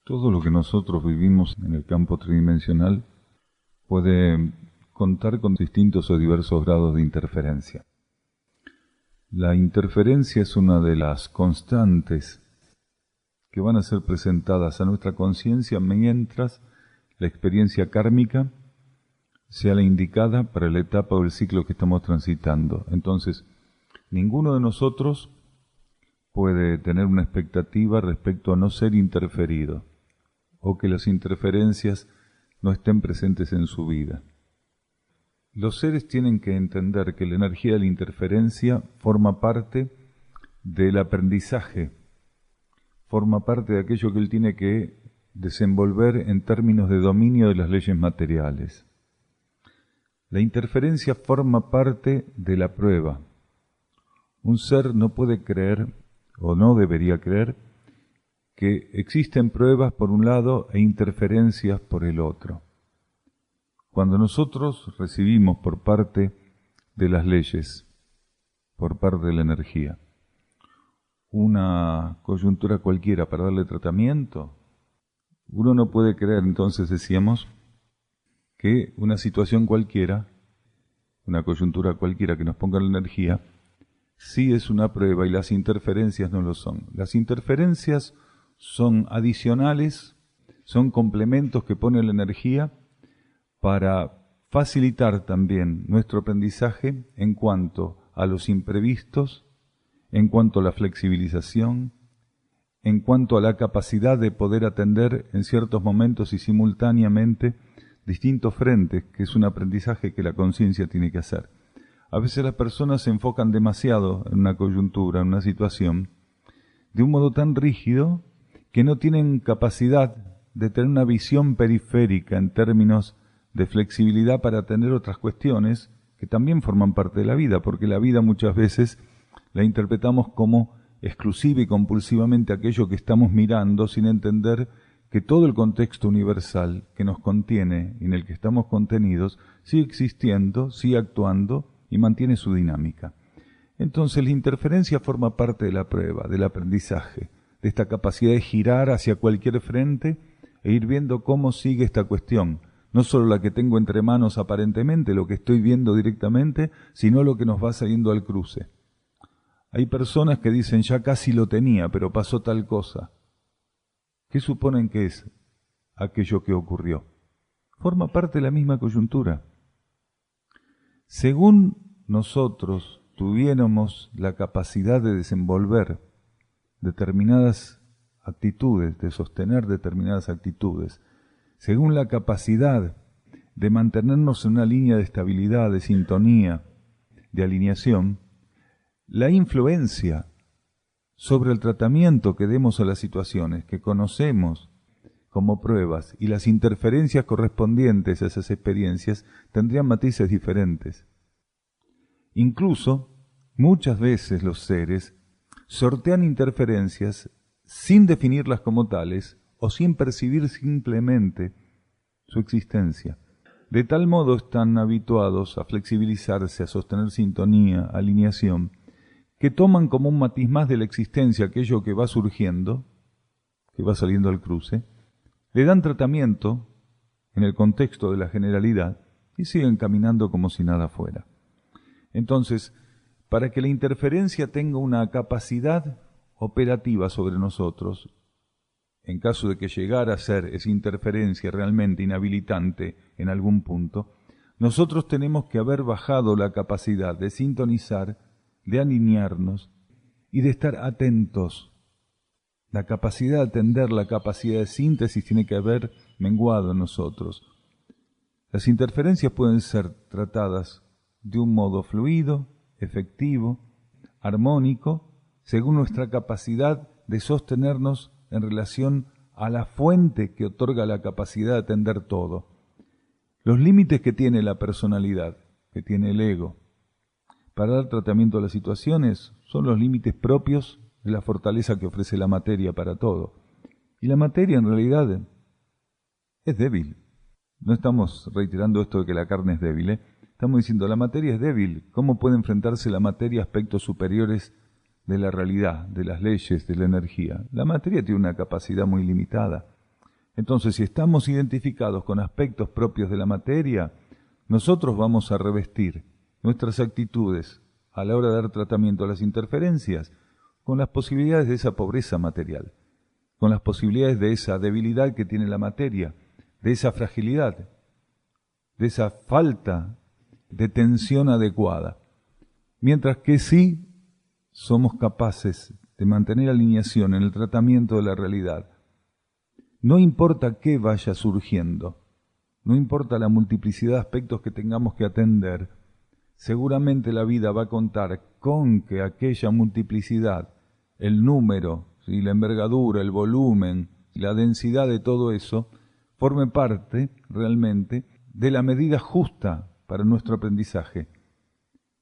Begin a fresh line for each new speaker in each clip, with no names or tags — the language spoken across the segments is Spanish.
Todo lo que nosotros vivimos en el campo tridimensional puede contar con distintos o diversos grados de interferencia. La interferencia es una de las constantes que van a ser presentadas a nuestra conciencia mientras la experiencia kármica sea la indicada para la etapa o el ciclo que estamos transitando. Entonces, ninguno de nosotros puede tener una expectativa respecto a no ser interferido o que las interferencias no estén presentes en su vida. Los seres tienen que entender que la energía de la interferencia forma parte del aprendizaje, forma parte de aquello que él tiene que desenvolver en términos de dominio de las leyes materiales. La interferencia forma parte de la prueba. Un ser no puede creer, o no debería creer, que existen pruebas por un lado e interferencias por el otro. Cuando nosotros recibimos por parte de las leyes, por parte de la energía, una coyuntura cualquiera para darle tratamiento, uno no puede creer, entonces decíamos, que una situación cualquiera, una coyuntura cualquiera que nos ponga la energía, sí es una prueba y las interferencias no lo son. Las interferencias son adicionales, son complementos que pone la energía para facilitar también nuestro aprendizaje en cuanto a los imprevistos, en cuanto a la flexibilización, en cuanto a la capacidad de poder atender en ciertos momentos y simultáneamente distintos frentes, que es un aprendizaje que la conciencia tiene que hacer. A veces las personas se enfocan demasiado en una coyuntura, en una situación, de un modo tan rígido que no tienen capacidad de tener una visión periférica en términos de flexibilidad para atender otras cuestiones que también forman parte de la vida, porque la vida muchas veces la interpretamos como exclusiva y compulsivamente aquello que estamos mirando sin entender que todo el contexto universal que nos contiene y en el que estamos contenidos sigue existiendo, sigue actuando y mantiene su dinámica. Entonces la interferencia forma parte de la prueba, del aprendizaje, de esta capacidad de girar hacia cualquier frente e ir viendo cómo sigue esta cuestión, no solo la que tengo entre manos aparentemente, lo que estoy viendo directamente, sino lo que nos va saliendo al cruce. Hay personas que dicen, ya casi lo tenía, pero pasó tal cosa. ¿Qué suponen que es aquello que ocurrió? Forma parte de la misma coyuntura. Según nosotros tuviéramos la capacidad de desenvolver determinadas actitudes, de sostener determinadas actitudes, según la capacidad de mantenernos en una línea de estabilidad, de sintonía, de alineación, la influencia sobre el tratamiento que demos a las situaciones que conocemos como pruebas y las interferencias correspondientes a esas experiencias tendrían matices diferentes. Incluso, muchas veces los seres sortean interferencias sin definirlas como tales o sin percibir simplemente su existencia. De tal modo están habituados a flexibilizarse, a sostener sintonía, alineación, que toman como un matiz más de la existencia aquello que va surgiendo, que va saliendo al cruce, le dan tratamiento en el contexto de la generalidad y siguen caminando como si nada fuera. Entonces, para que la interferencia tenga una capacidad operativa sobre nosotros, en caso de que llegara a ser esa interferencia realmente inhabilitante en algún punto, nosotros tenemos que haber bajado la capacidad de sintonizar, de alinearnos y de estar atentos. La capacidad de atender, la capacidad de síntesis tiene que haber menguado en nosotros. Las interferencias pueden ser tratadas de un modo fluido, efectivo, armónico, según nuestra capacidad de sostenernos en relación a la fuente que otorga la capacidad de atender todo. Los límites que tiene la personalidad, que tiene el ego, para dar tratamiento a las situaciones son los límites propios de la fortaleza que ofrece la materia para todo. Y la materia en realidad es débil. No estamos reiterando esto de que la carne es débil, Estamos diciendo, la materia es débil. ¿Cómo puede enfrentarse la materia a aspectos superiores de la realidad, de las leyes, de la energía? La materia tiene una capacidad muy limitada. Entonces, si estamos identificados con aspectos propios de la materia, nosotros vamos a revestir nuestras actitudes a la hora de dar tratamiento a las interferencias con las posibilidades de esa pobreza material, con las posibilidades de esa debilidad que tiene la materia, de esa fragilidad, de esa falta de tensión adecuada. Mientras que sí somos capaces de mantener alineación en el tratamiento de la realidad, no importa qué vaya surgiendo, no importa la multiplicidad de aspectos que tengamos que atender, seguramente la vida va a contar con que aquella multiplicidad, el número, ¿sí?, la envergadura, el volumen, la densidad de todo eso, forme parte realmente de la medida justa para nuestro aprendizaje.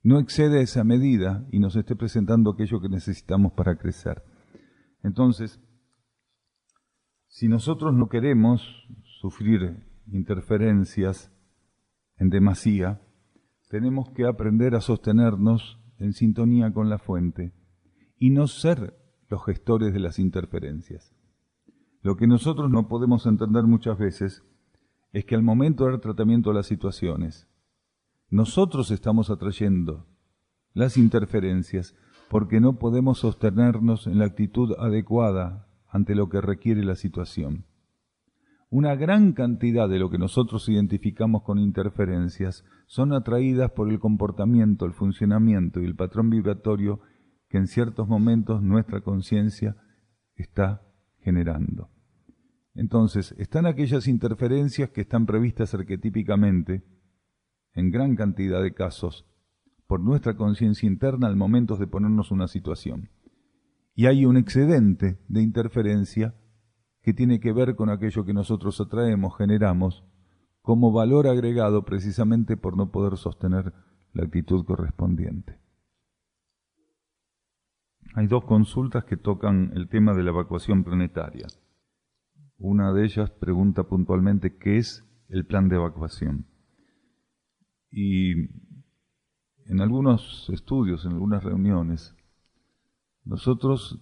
No excede esa medida y nos esté presentando aquello que necesitamos para crecer. Entonces, si nosotros no queremos sufrir interferencias en demasía, tenemos que aprender a sostenernos en sintonía con la fuente y no ser los gestores de las interferencias. Lo que nosotros no podemos entender muchas veces es que al momento de dar tratamiento a las situaciones, nosotros estamos atrayendo las interferencias porque no podemos sostenernos en la actitud adecuada ante lo que requiere la situación. Una gran cantidad de lo que nosotros identificamos con interferencias son atraídas por el comportamiento, el funcionamiento y el patrón vibratorio que en ciertos momentos nuestra conciencia está generando. Entonces, están aquellas interferencias que están previstas arquetípicamente, en gran cantidad de casos, por nuestra conciencia interna al momento de ponernos una situación. Y hay un excedente de interferencia que tiene que ver con aquello que nosotros atraemos, generamos, como valor agregado precisamente por no poder sostener la actitud correspondiente. Hay dos consultas que tocan el tema de la evacuación planetaria. Una de ellas pregunta puntualmente qué es el plan de evacuación. Y en algunos estudios, en algunas reuniones, nosotros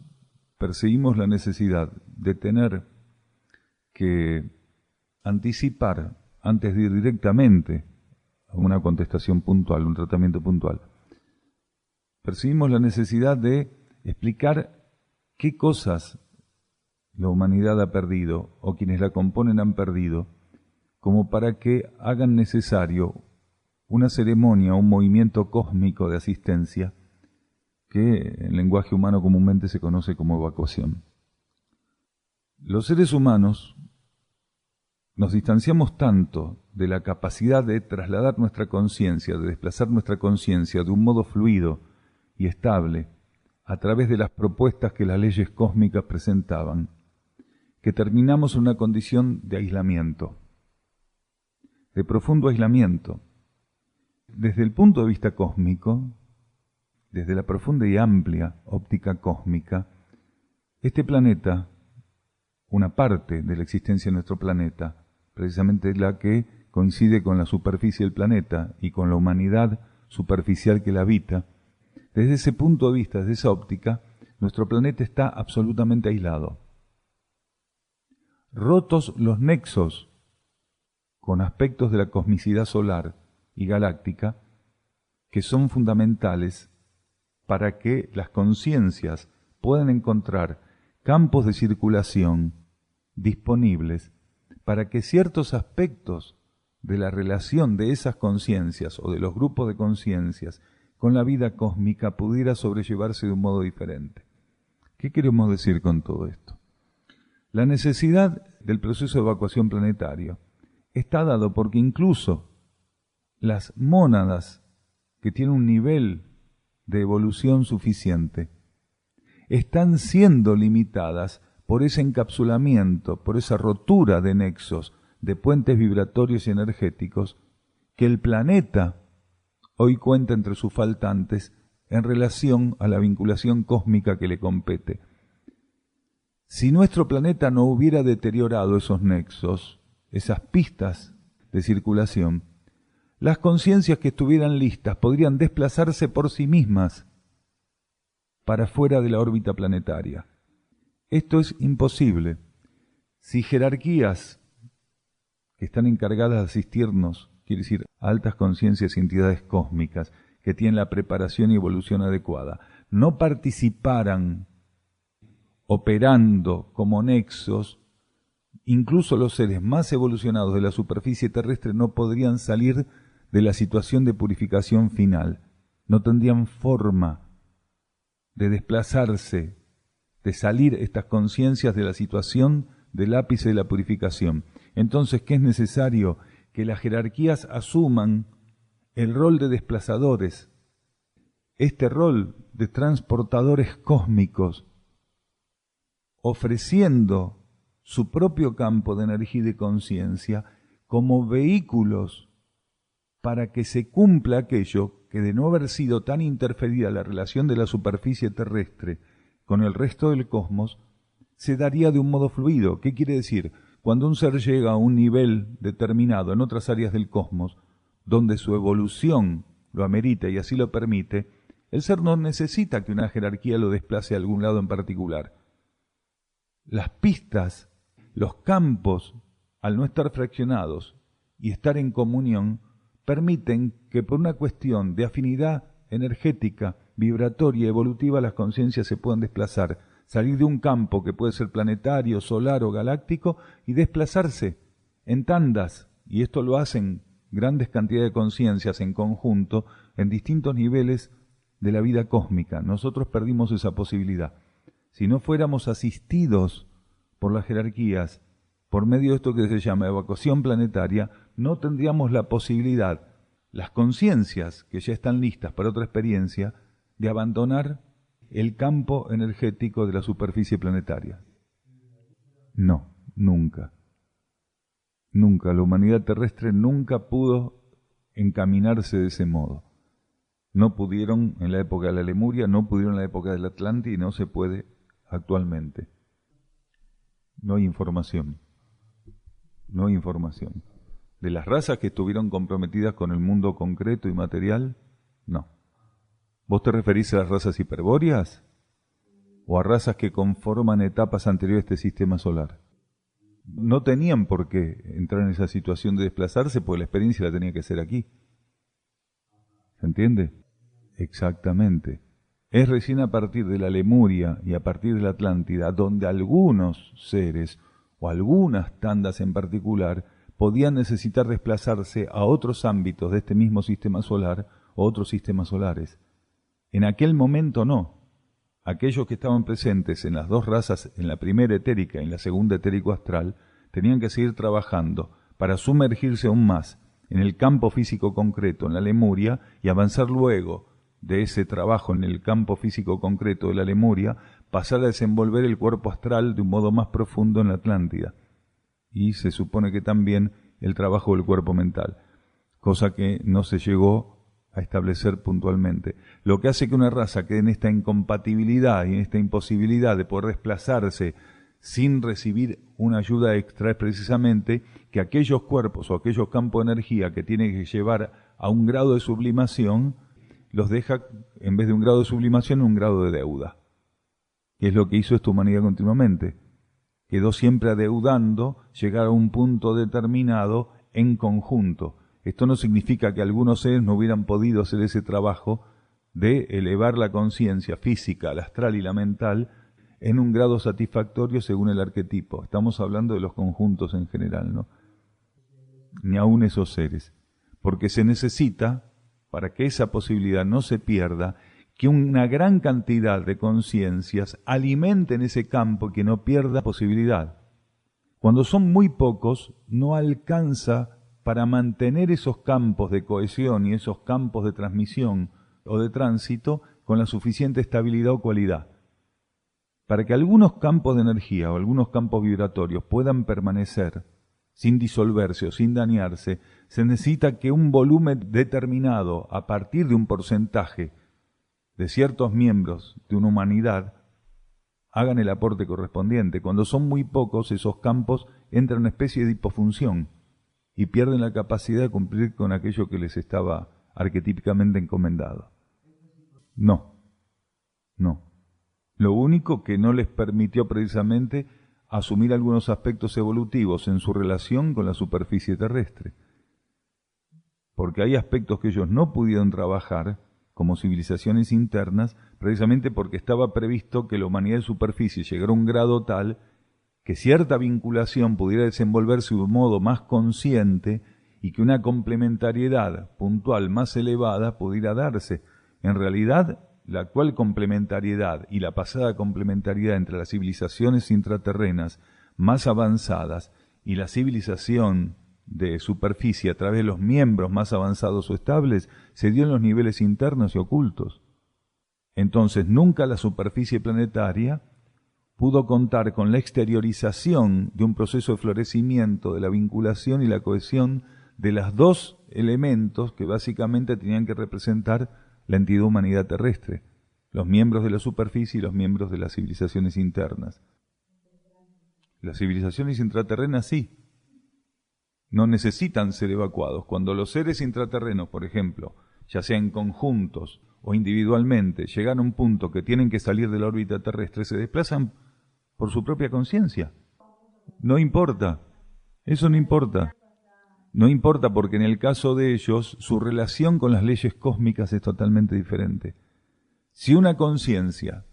percibimos la necesidad de tener que anticipar, antes de ir directamente a una contestación puntual, un tratamiento puntual, percibimos la necesidad de explicar qué cosas la humanidad ha perdido o quienes la componen han perdido, como para que hagan necesario una ceremonia, un movimiento cósmico de asistencia que en lenguaje humano comúnmente se conoce como evacuación. Los seres humanos nos distanciamos tanto de la capacidad de trasladar nuestra conciencia, de desplazar nuestra conciencia de un modo fluido y estable a través de las propuestas que las leyes cósmicas presentaban, que terminamos en una condición de aislamiento, de profundo aislamiento. Desde el punto de vista cósmico, desde la profunda y amplia óptica cósmica, este planeta, una parte de la existencia de nuestro planeta, precisamente la que coincide con la superficie del planeta y con la humanidad superficial que la habita, desde ese punto de vista, desde esa óptica, nuestro planeta está absolutamente aislado. Rotos los nexos con aspectos de la cosmicidad solar y galáctica que son fundamentales para que las conciencias puedan encontrar campos de circulación disponibles para que ciertos aspectos de la relación de esas conciencias o de los grupos de conciencias con la vida cósmica pudiera sobrellevarse de un modo diferente. ¿Qué queremos decir con todo esto? La necesidad del proceso de evacuación planetario está dado porque incluso las mónadas que tienen un nivel de evolución suficiente están siendo limitadas por ese encapsulamiento, por esa rotura de nexos, de puentes vibratorios y energéticos que el planeta hoy cuenta entre sus faltantes en relación a la vinculación cósmica que le compete. Si nuestro planeta no hubiera deteriorado esos nexos, esas pistas de circulación, las conciencias que estuvieran listas podrían desplazarse por sí mismas para fuera de la órbita planetaria. Esto es imposible Si jerarquías que están encargadas de asistirnos, quiere decir altas conciencias y entidades cósmicas que tienen la preparación y evolución adecuada, no participaran operando como nexos, incluso los seres más evolucionados de la superficie terrestre no podrían salir de la situación de purificación final, no tendrían forma de desplazarse, de salir estas conciencias de la situación del ápice de la purificación. Entonces, ¿qué es necesario? Que las jerarquías asuman el rol de desplazadores, este rol de transportadores cósmicos, ofreciendo su propio campo de energía y de conciencia como vehículos para que se cumpla aquello que, de no haber sido tan interferida la relación de la superficie terrestre con el resto del cosmos, se daría de un modo fluido. ¿Qué quiere decir? Cuando un ser llega a un nivel determinado en otras áreas del cosmos, donde su evolución lo amerita y así lo permite, el ser no necesita que una jerarquía lo desplace a algún lado en particular. Las pistas, los campos, al no estar fraccionados y estar en comunión, permiten que por una cuestión de afinidad energética, vibratoria, evolutiva, las conciencias se puedan desplazar, salir de un campo que puede ser planetario, solar o galáctico y desplazarse en tandas, y esto lo hacen grandes cantidades de conciencias en conjunto en distintos niveles de la vida cósmica. Nosotros perdimos esa posibilidad. Si no fuéramos asistidos por las jerarquías, por medio de esto que se llama evacuación planetaria, no tendríamos la posibilidad, las conciencias que ya están listas para otra experiencia, de abandonar el campo energético de la superficie planetaria. No, nunca. Nunca. La humanidad terrestre nunca pudo encaminarse de ese modo. No pudieron en la época de la Lemuria, no pudieron en la época del Atlántida y no se puede actualmente. No hay información. No hay información. De las razas que estuvieron comprometidas con el mundo concreto y material, no. ¿Vos te referís a las razas hiperbóreas? ¿O a razas que conforman etapas anteriores a este sistema solar? No tenían por qué entrar en esa situación de desplazarse, porque la experiencia la tenía que hacer aquí. ¿Se entiende? Exactamente. Es recién a partir de la Lemuria y a partir de la Atlántida donde algunos seres o algunas tandas en particular podían necesitar desplazarse a otros ámbitos de este mismo sistema solar o otros sistemas solares. En aquel momento no. Aquellos que estaban presentes en las dos razas, en la primera etérica y en la segunda etérico-astral, tenían que seguir trabajando para sumergirse aún más en el campo físico concreto, en la Lemuria, y avanzar luego de ese trabajo en el campo físico concreto de la Lemuria, pasar a desenvolver el cuerpo astral de un modo más profundo en la Atlántida. Y se supone que también el trabajo del cuerpo mental, cosa que no se llegó a establecer puntualmente. Lo que hace que una raza quede en esta incompatibilidad y en esta imposibilidad de poder desplazarse sin recibir una ayuda extra es precisamente que aquellos cuerpos o aquellos campos de energía que tienen que llevar a un grado de sublimación, los deja, en vez de un grado de sublimación, un grado de deuda. Que es lo que hizo esta humanidad continuamente. Quedó siempre adeudando llegar a un punto determinado en conjunto. Esto no significa que algunos seres no hubieran podido hacer ese trabajo de elevar la conciencia física, la astral y la mental en un grado satisfactorio según el arquetipo. Estamos hablando de los conjuntos en general, ¿no? Ni aún esos seres. Porque se necesita, para que esa posibilidad no se pierda, que una gran cantidad de conciencias alimenten ese campo y que no pierda posibilidad. Cuando son muy pocos, no alcanza para mantener esos campos de cohesión y esos campos de transmisión o de tránsito con la suficiente estabilidad o cualidad. Para que algunos campos de energía o algunos campos vibratorios puedan permanecer sin disolverse o sin dañarse, se necesita que un volumen determinado, a partir de un porcentaje de ciertos miembros de una humanidad, hagan el aporte correspondiente. Cuando son muy pocos, esos campos entran en una especie de hipofunción y pierden la capacidad de cumplir con aquello que les estaba arquetípicamente encomendado. No. Lo único que no les permitió precisamente asumir algunos aspectos evolutivos en su relación con la superficie terrestre. Porque hay aspectos que ellos no pudieron trabajar como civilizaciones internas, precisamente porque estaba previsto que la humanidad de superficie llegara a un grado tal que cierta vinculación pudiera desenvolverse de un modo más consciente y que una complementariedad puntual más elevada pudiera darse. En realidad, la actual complementariedad y la pasada complementariedad entre las civilizaciones intraterrenas más avanzadas y la civilización de superficie a través de los miembros más avanzados o estables se dio en los niveles internos y ocultos. Entonces, nunca la superficie planetaria pudo contar con la exteriorización de un proceso de florecimiento de la vinculación y la cohesión de los dos elementos que básicamente tenían que representar la entidad humanidad terrestre, los miembros de la superficie y los miembros de las civilizaciones internas. Las civilizaciones intraterrenas sí, no necesitan ser evacuados. Cuando los seres intraterrenos, por ejemplo, ya sea en conjuntos o individualmente, llegan a un punto que tienen que salir de la órbita terrestre, se desplazan por su propia conciencia. No importa, eso no importa. No importa porque en el caso de ellos, su relación con las leyes cósmicas es totalmente diferente. Si una conciencia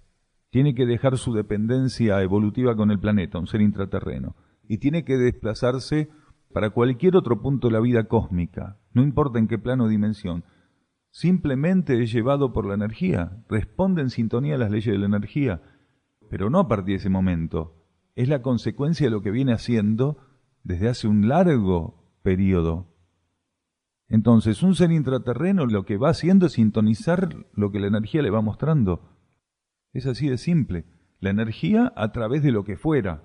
tiene que dejar su dependencia evolutiva con el planeta, un ser intraterreno, y tiene que desplazarse para cualquier otro punto de la vida cósmica, no importa en qué plano o dimensión, simplemente es llevado por la energía, responde en sintonía a las leyes de la energía, pero no a partir de ese momento. Es la consecuencia de lo que viene haciendo desde hace un largo periodo. Entonces, un ser intraterreno lo que va haciendo es sintonizar lo que la energía le va mostrando. Es así de simple. La energía a través de lo que fuera,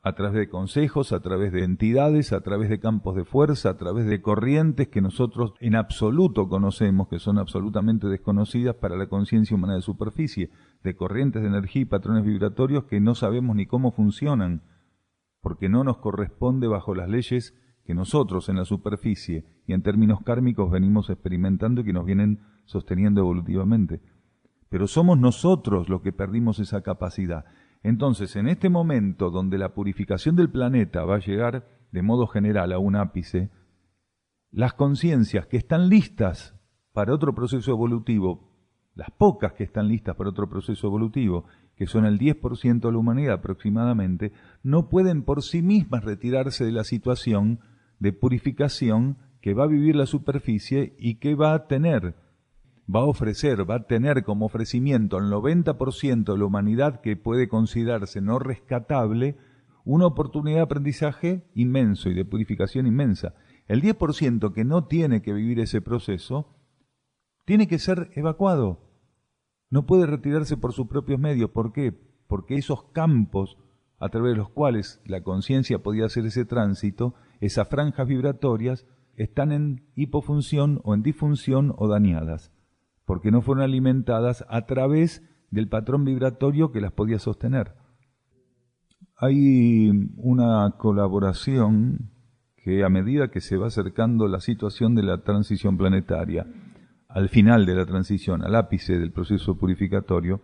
a través de consejos, a través de entidades, a través de campos de fuerza, a través de corrientes que nosotros en absoluto conocemos, que son absolutamente desconocidas para la conciencia humana de superficie, de corrientes de energía y patrones vibratorios que no sabemos ni cómo funcionan, porque no nos corresponde bajo las leyes que nosotros en la superficie y en términos kármicos venimos experimentando y que nos vienen sosteniendo evolutivamente. Pero somos nosotros los que perdimos esa capacidad. Entonces, en este momento donde la purificación del planeta va a llegar de modo general a un ápice, las conciencias que están listas para otro proceso evolutivo, las pocas que están listas para otro proceso evolutivo, que son el 10% de la humanidad aproximadamente, no pueden por sí mismas retirarse de la situación de purificación que va a vivir la superficie y que va a tener como ofrecimiento al 90% de la humanidad que puede considerarse no rescatable, una oportunidad de aprendizaje inmenso y de purificación inmensa. El 10% que no tiene que vivir ese proceso, tiene que ser evacuado. No puede retirarse por sus propios medios. ¿Por qué? Porque esos campos a través de los cuales la conciencia podía hacer ese tránsito, esas franjas vibratorias, están en hipofunción o en disfunción o dañadas, porque no fueron alimentadas a través del patrón vibratorio que las podía sostener. Hay una colaboración que a medida que se va acercando la situación de la transición planetaria, al final de la transición, al ápice del proceso purificatorio,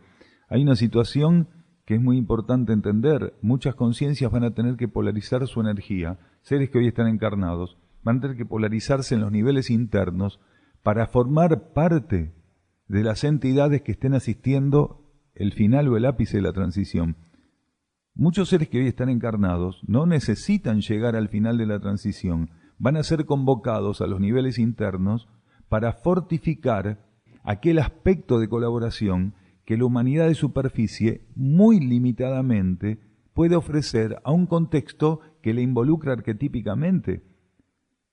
hay una situación que es muy importante entender. Muchas conciencias van a tener que polarizar su energía, seres que hoy están encarnados, van a tener que polarizarse en los niveles internos para formar parte de las entidades que estén asistiendo el final o el ápice de la transición. Muchos seres que hoy están encarnados no necesitan llegar al final de la transición, van a ser convocados a los niveles internos para fortificar aquel aspecto de colaboración que la humanidad de superficie muy limitadamente puede ofrecer a un contexto que le involucra arquetípicamente.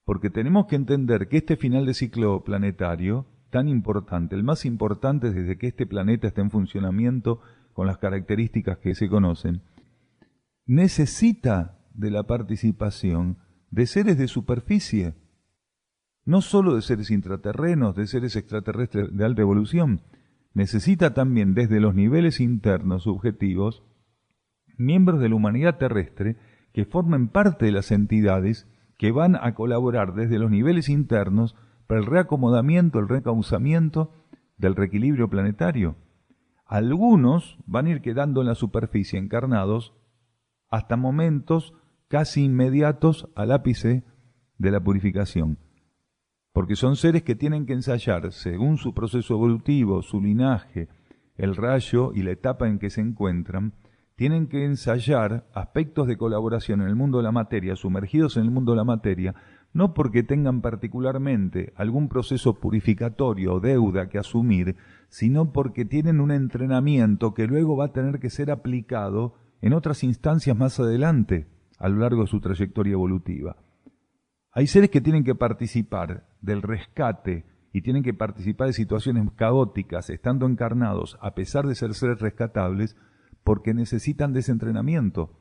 Porque tenemos que entender que este final de ciclo planetario tan importante, el más importante desde que este planeta está en funcionamiento con las características que se conocen, necesita de la participación de seres de superficie, no solo de seres intraterrenos, de seres extraterrestres de alta evolución, necesita también desde los niveles internos subjetivos miembros de la humanidad terrestre que formen parte de las entidades que van a colaborar desde los niveles internos para el reacomodamiento, el reencauzamiento del reequilibrio planetario. Algunos van a ir quedando en la superficie encarnados hasta momentos casi inmediatos al ápice de la purificación. Porque son seres que tienen que ensayar, según su proceso evolutivo, su linaje, el rayo y la etapa en que se encuentran, tienen que ensayar aspectos de colaboración en el mundo de la materia, sumergidos en el mundo de la materia, no porque tengan particularmente algún proceso purificatorio o deuda que asumir, sino porque tienen un entrenamiento que luego va a tener que ser aplicado en otras instancias más adelante, a lo largo de su trayectoria evolutiva. Hay seres que tienen que participar del rescate y tienen que participar de situaciones caóticas estando encarnados, a pesar de ser seres rescatables, porque necesitan de ese entrenamiento.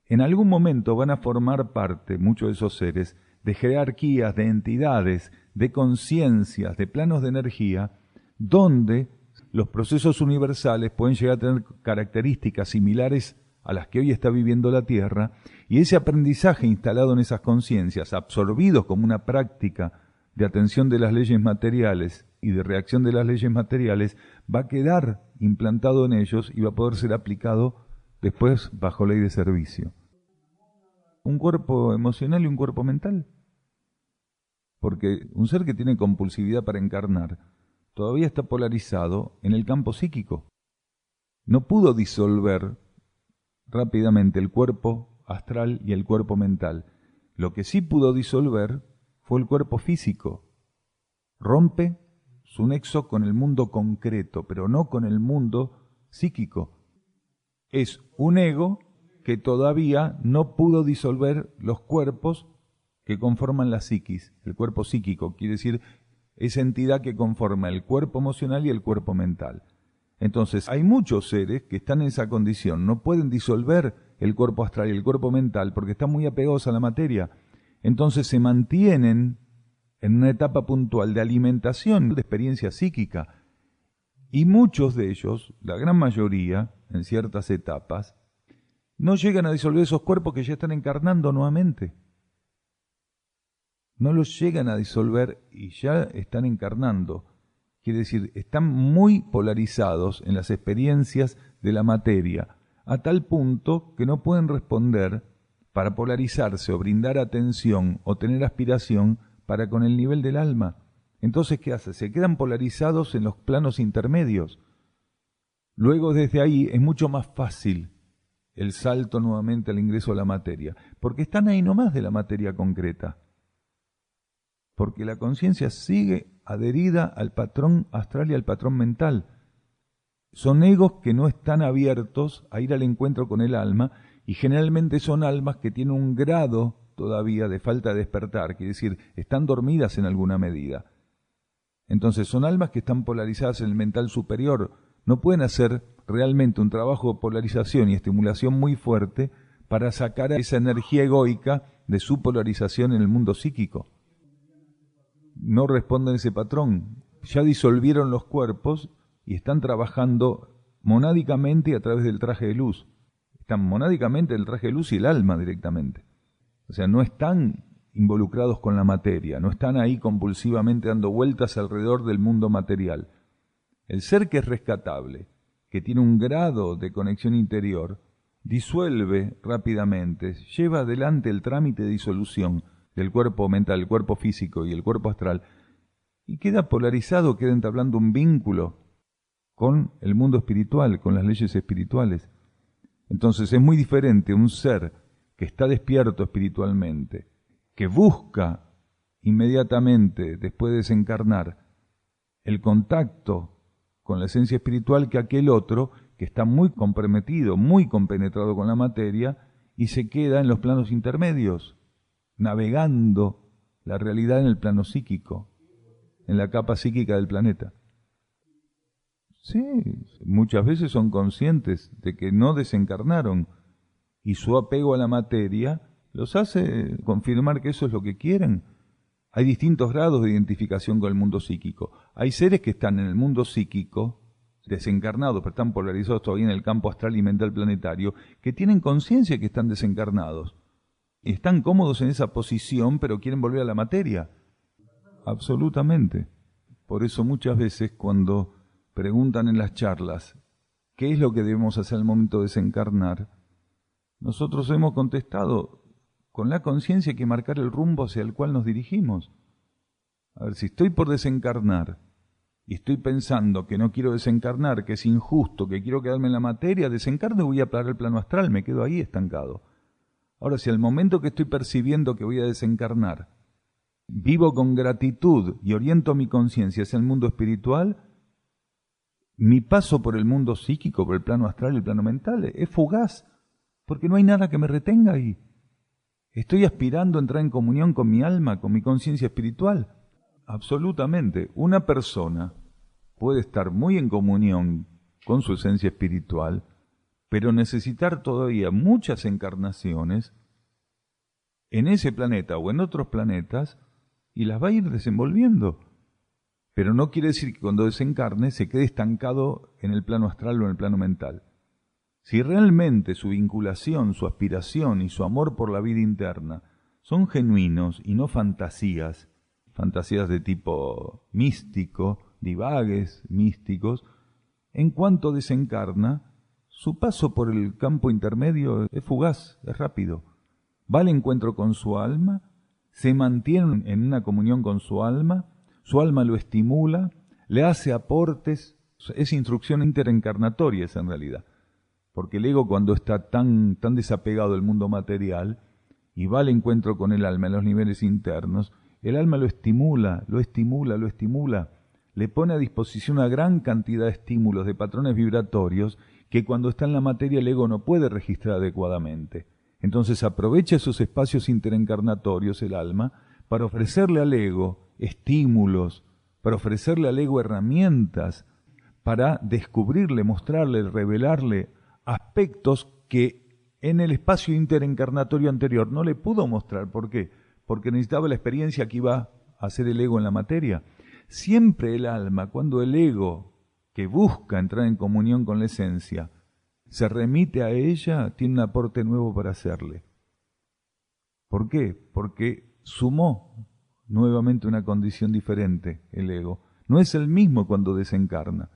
En algún momento van a formar parte, muchos de esos seres, de jerarquías, de entidades, de conciencias, de planos de energía, donde los procesos universales pueden llegar a tener características similares a las que hoy está viviendo la Tierra, y ese aprendizaje instalado en esas conciencias, absorbidos como una práctica de atención de las leyes materiales y de reacción de las leyes materiales, va a quedar implantado en ellos y va a poder ser aplicado después bajo ley de servicio. Un cuerpo emocional y un cuerpo mental. Porque un ser que tiene compulsividad para encarnar todavía está polarizado en el campo psíquico. No pudo disolver rápidamente el cuerpo astral y el cuerpo mental. Lo que sí pudo disolver fue el cuerpo físico. Rompe su nexo con el mundo concreto, pero no con el mundo psíquico. Es un ego que todavía no pudo disolver los cuerpos que conforman la psiquis. El cuerpo psíquico quiere decir esa entidad que conforma el cuerpo emocional y el cuerpo mental. Entonces, hay muchos seres que están en esa condición, no pueden disolver el cuerpo astral y el cuerpo mental porque están muy apegados a la materia. Entonces se mantienen en una etapa puntual de alimentación, de experiencia psíquica. Y muchos de ellos, la gran mayoría, en ciertas etapas, no llegan a disolver esos cuerpos que ya están encarnando nuevamente. No los llegan a disolver y ya están encarnando. Quiere decir, están muy polarizados en las experiencias de la materia, a tal punto que no pueden responder para polarizarse o brindar atención o tener aspiración para con el nivel del alma. Entonces, ¿qué hace? Se quedan polarizados en los planos intermedios. Luego, desde ahí, es mucho más fácil el salto nuevamente al ingreso a la materia, porque están ahí nomás de la materia concreta. Porque la conciencia sigue adherida al patrón astral y al patrón mental. Son egos que no están abiertos a ir al encuentro con el alma, y generalmente son almas que tienen un grado todavía de falta de despertar, quiere decir, están dormidas en alguna medida. Entonces son almas que están polarizadas en el mental superior, no pueden hacer realmente un trabajo de polarización y estimulación muy fuerte para sacar esa energía egoica de su polarización en el mundo psíquico. No responden a ese patrón, ya disolvieron los cuerpos y están trabajando monádicamente a través del traje de luz. Están monádicamente el traje de luz y el alma directamente. O sea, no están involucrados con la materia, no están ahí compulsivamente dando vueltas alrededor del mundo material. El ser que es rescatable, que tiene un grado de conexión interior, disuelve rápidamente, lleva adelante el trámite de disolución del cuerpo mental, el cuerpo físico y el cuerpo astral, y queda polarizado, queda entablando un vínculo con el mundo espiritual, con las leyes espirituales. Entonces es muy diferente un ser que está despierto espiritualmente, que busca inmediatamente, después de desencarnar, el contacto con la esencia espiritual, que aquel otro que está muy comprometido, muy compenetrado con la materia y se queda en los planos intermedios, navegando la realidad en el plano psíquico, en la capa psíquica del planeta. Sí, muchas veces son conscientes de que no desencarnaron y su apego a la materia los hace confirmar que eso es lo que quieren. Hay distintos grados de identificación con el mundo psíquico. Hay seres que están en el mundo psíquico, desencarnados, pero están polarizados todavía en el campo astral y mental planetario, que tienen conciencia que están desencarnados. Están cómodos en esa posición, pero quieren volver a la materia. Absolutamente. Por eso muchas veces cuando preguntan en las charlas, ¿qué es lo que debemos hacer al momento de desencarnar? Nosotros hemos contestado, con la conciencia hay que marcar el rumbo hacia el cual nos dirigimos. A ver, si estoy por desencarnar y estoy pensando que no quiero desencarnar, que es injusto, que quiero quedarme en la materia, desencarno y voy a parar el plano astral, me quedo ahí estancado. Ahora, si al momento que estoy percibiendo que voy a desencarnar, vivo con gratitud y oriento mi conciencia hacia el mundo espiritual, mi paso por el mundo psíquico, por el plano astral y el plano mental, es fugaz, porque no hay nada que me retenga ahí. ¿Estoy aspirando a entrar en comunión con mi alma, con mi conciencia espiritual? Absolutamente. Una persona puede estar muy en comunión con su esencia espiritual, pero necesitar todavía muchas encarnaciones en ese planeta o en otros planetas y las va a ir desenvolviendo. Pero no quiere decir que cuando desencarne se quede estancado en el plano astral o en el plano mental. Si realmente su vinculación, su aspiración y su amor por la vida interna son genuinos y no fantasías de tipo místico, divagues místicos, en cuanto desencarna, su paso por el campo intermedio es fugaz, es rápido. Va al encuentro con su alma, se mantiene en una comunión con su alma lo estimula, le hace aportes, es instrucción interencarnatoria esa en realidad. Porque el ego, cuando está tan desapegado del mundo material y va al encuentro con el alma en los niveles internos, el alma lo estimula, le pone a disposición una gran cantidad de estímulos, de patrones vibratorios, que cuando está en la materia el ego no puede registrar adecuadamente. Entonces aprovecha esos espacios interencarnatorios el alma para ofrecerle al ego estímulos, para ofrecerle al ego herramientas, para descubrirle, mostrarle, revelarle aspectos que en el espacio interencarnatorio anterior no le pudo mostrar. ¿Por qué? Porque necesitaba la experiencia que iba a hacer el ego en la materia. Siempre el alma, cuando el ego, que busca entrar en comunión con la esencia, se remite a ella, tiene un aporte nuevo para hacerle. ¿Por qué? Porque sumó nuevamente una condición diferente el ego. No es el mismo cuando desencarna.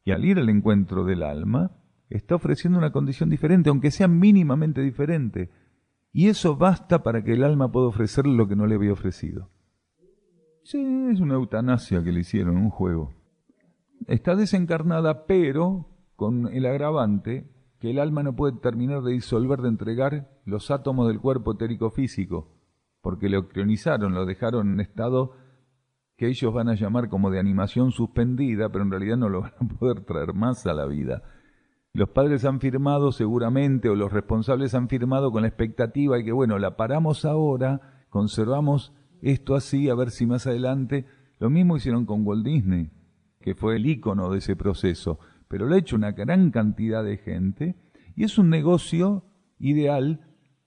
Y al ir al encuentro del alma, está ofreciendo una condición diferente, aunque sea mínimamente diferente. Y eso basta para que el alma pueda ofrecerle lo que no le había ofrecido. Sí, es una eutanasia que le hicieron, un juego. Está desencarnada, pero con el agravante que el alma no puede terminar de disolver, de entregar los átomos del cuerpo etérico físico, porque lo crionizaron, lo dejaron en estado que ellos van a llamar como de animación suspendida, pero en realidad no lo van a poder traer más a la vida. Los padres han firmado seguramente, o los responsables han firmado con la expectativa de que, bueno, la paramos ahora, conservamos esto así, a ver si más adelante... Lo mismo hicieron con Walt Disney, que fue el ícono de ese proceso, pero lo ha hecho una gran cantidad de gente, y es un negocio ideal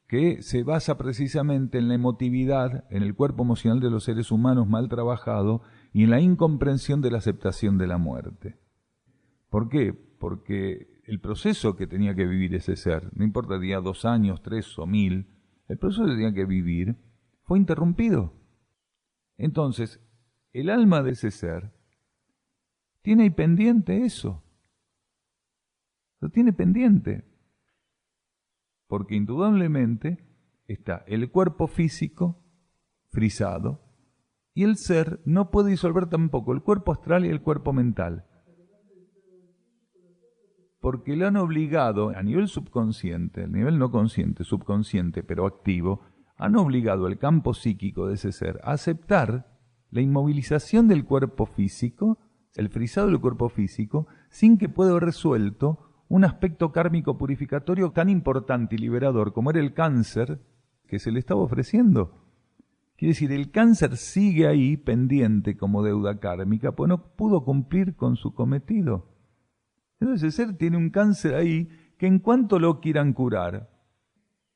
que se basa precisamente en la emotividad, en el cuerpo emocional de los seres humanos mal trabajado, y en la incomprensión de la aceptación de la muerte. ¿Por qué? Porque el proceso que tenía que vivir ese ser, no importa día 2 años, 3 o 1000, el proceso que tenía que vivir fue interrumpido. Entonces, el alma de ese ser tiene ahí pendiente eso. Lo tiene pendiente. Porque indudablemente está el cuerpo físico frisado y el ser no puede disolver tampoco el cuerpo astral y el cuerpo mental. Porque le han obligado a nivel subconsciente, a nivel no consciente, subconsciente, pero activo, han obligado al campo psíquico de ese ser a aceptar la inmovilización del cuerpo físico, el frisado del cuerpo físico, sin que pueda haber resuelto un aspecto kármico purificatorio tan importante y liberador como era el cáncer que se le estaba ofreciendo. Quiere decir, el cáncer sigue ahí pendiente como deuda kármica, pues no pudo cumplir con su cometido. Entonces ese ser tiene un cáncer ahí que en cuanto lo quieran curar,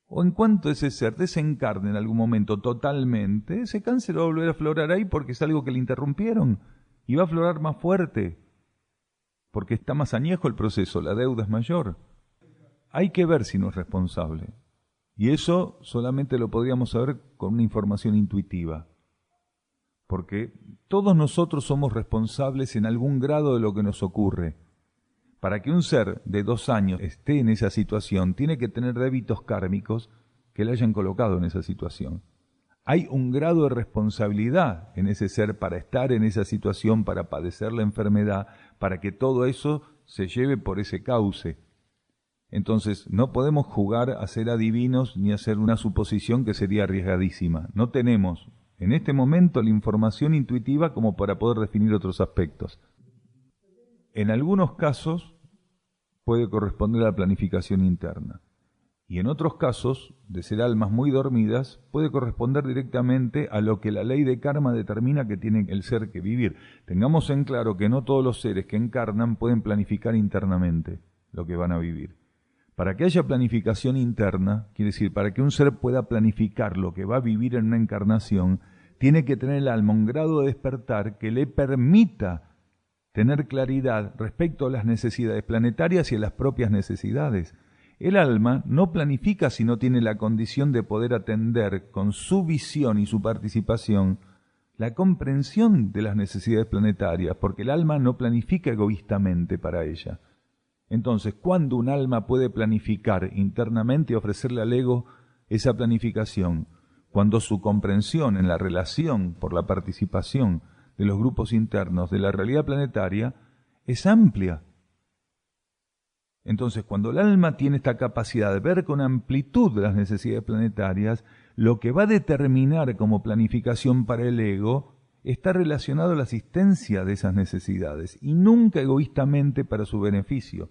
o en cuanto ese ser desencarne en algún momento totalmente, ese cáncer va a volver a aflorar ahí porque es algo que le interrumpieron y va a aflorar más fuerte, porque está más añejo el proceso, la deuda es mayor. Hay que ver si no es responsable. Y eso solamente lo podríamos saber con una información intuitiva. Porque todos nosotros somos responsables en algún grado de lo que nos ocurre. Para que un ser de 2 años esté en esa situación, tiene que tener débitos kármicos que le hayan colocado en esa situación. Hay un grado de responsabilidad en ese ser para estar en esa situación, para padecer la enfermedad, para que todo eso se lleve por ese cauce. Entonces, no podemos jugar a ser adivinos ni hacer una suposición que sería arriesgadísima. No tenemos en este momento la información intuitiva como para poder definir otros aspectos. En algunos casos puede corresponder a la planificación interna. Y en otros casos, de ser almas muy dormidas, puede corresponder directamente a lo que la ley de karma determina que tiene el ser que vivir. Tengamos en claro que no todos los seres que encarnan pueden planificar internamente lo que van a vivir. Para que haya planificación interna, quiere decir, para que un ser pueda planificar lo que va a vivir en una encarnación, tiene que tener el alma un grado de despertar que le permita tener claridad respecto a las necesidades planetarias y a las propias necesidades. El alma no planifica si no tiene la condición de poder atender con su visión y su participación la comprensión de las necesidades planetarias, porque el alma no planifica egoístamente para ella. Entonces, ¿cuándo un alma puede planificar internamente y ofrecerle al ego esa planificación? Cuando su comprensión en la relación por la participación de los grupos internos de la realidad planetaria es amplia. Entonces, cuando el alma tiene esta capacidad de ver con amplitud las necesidades planetarias, lo que va a determinar como planificación para el ego está relacionado a la asistencia de esas necesidades y nunca egoístamente para su beneficio.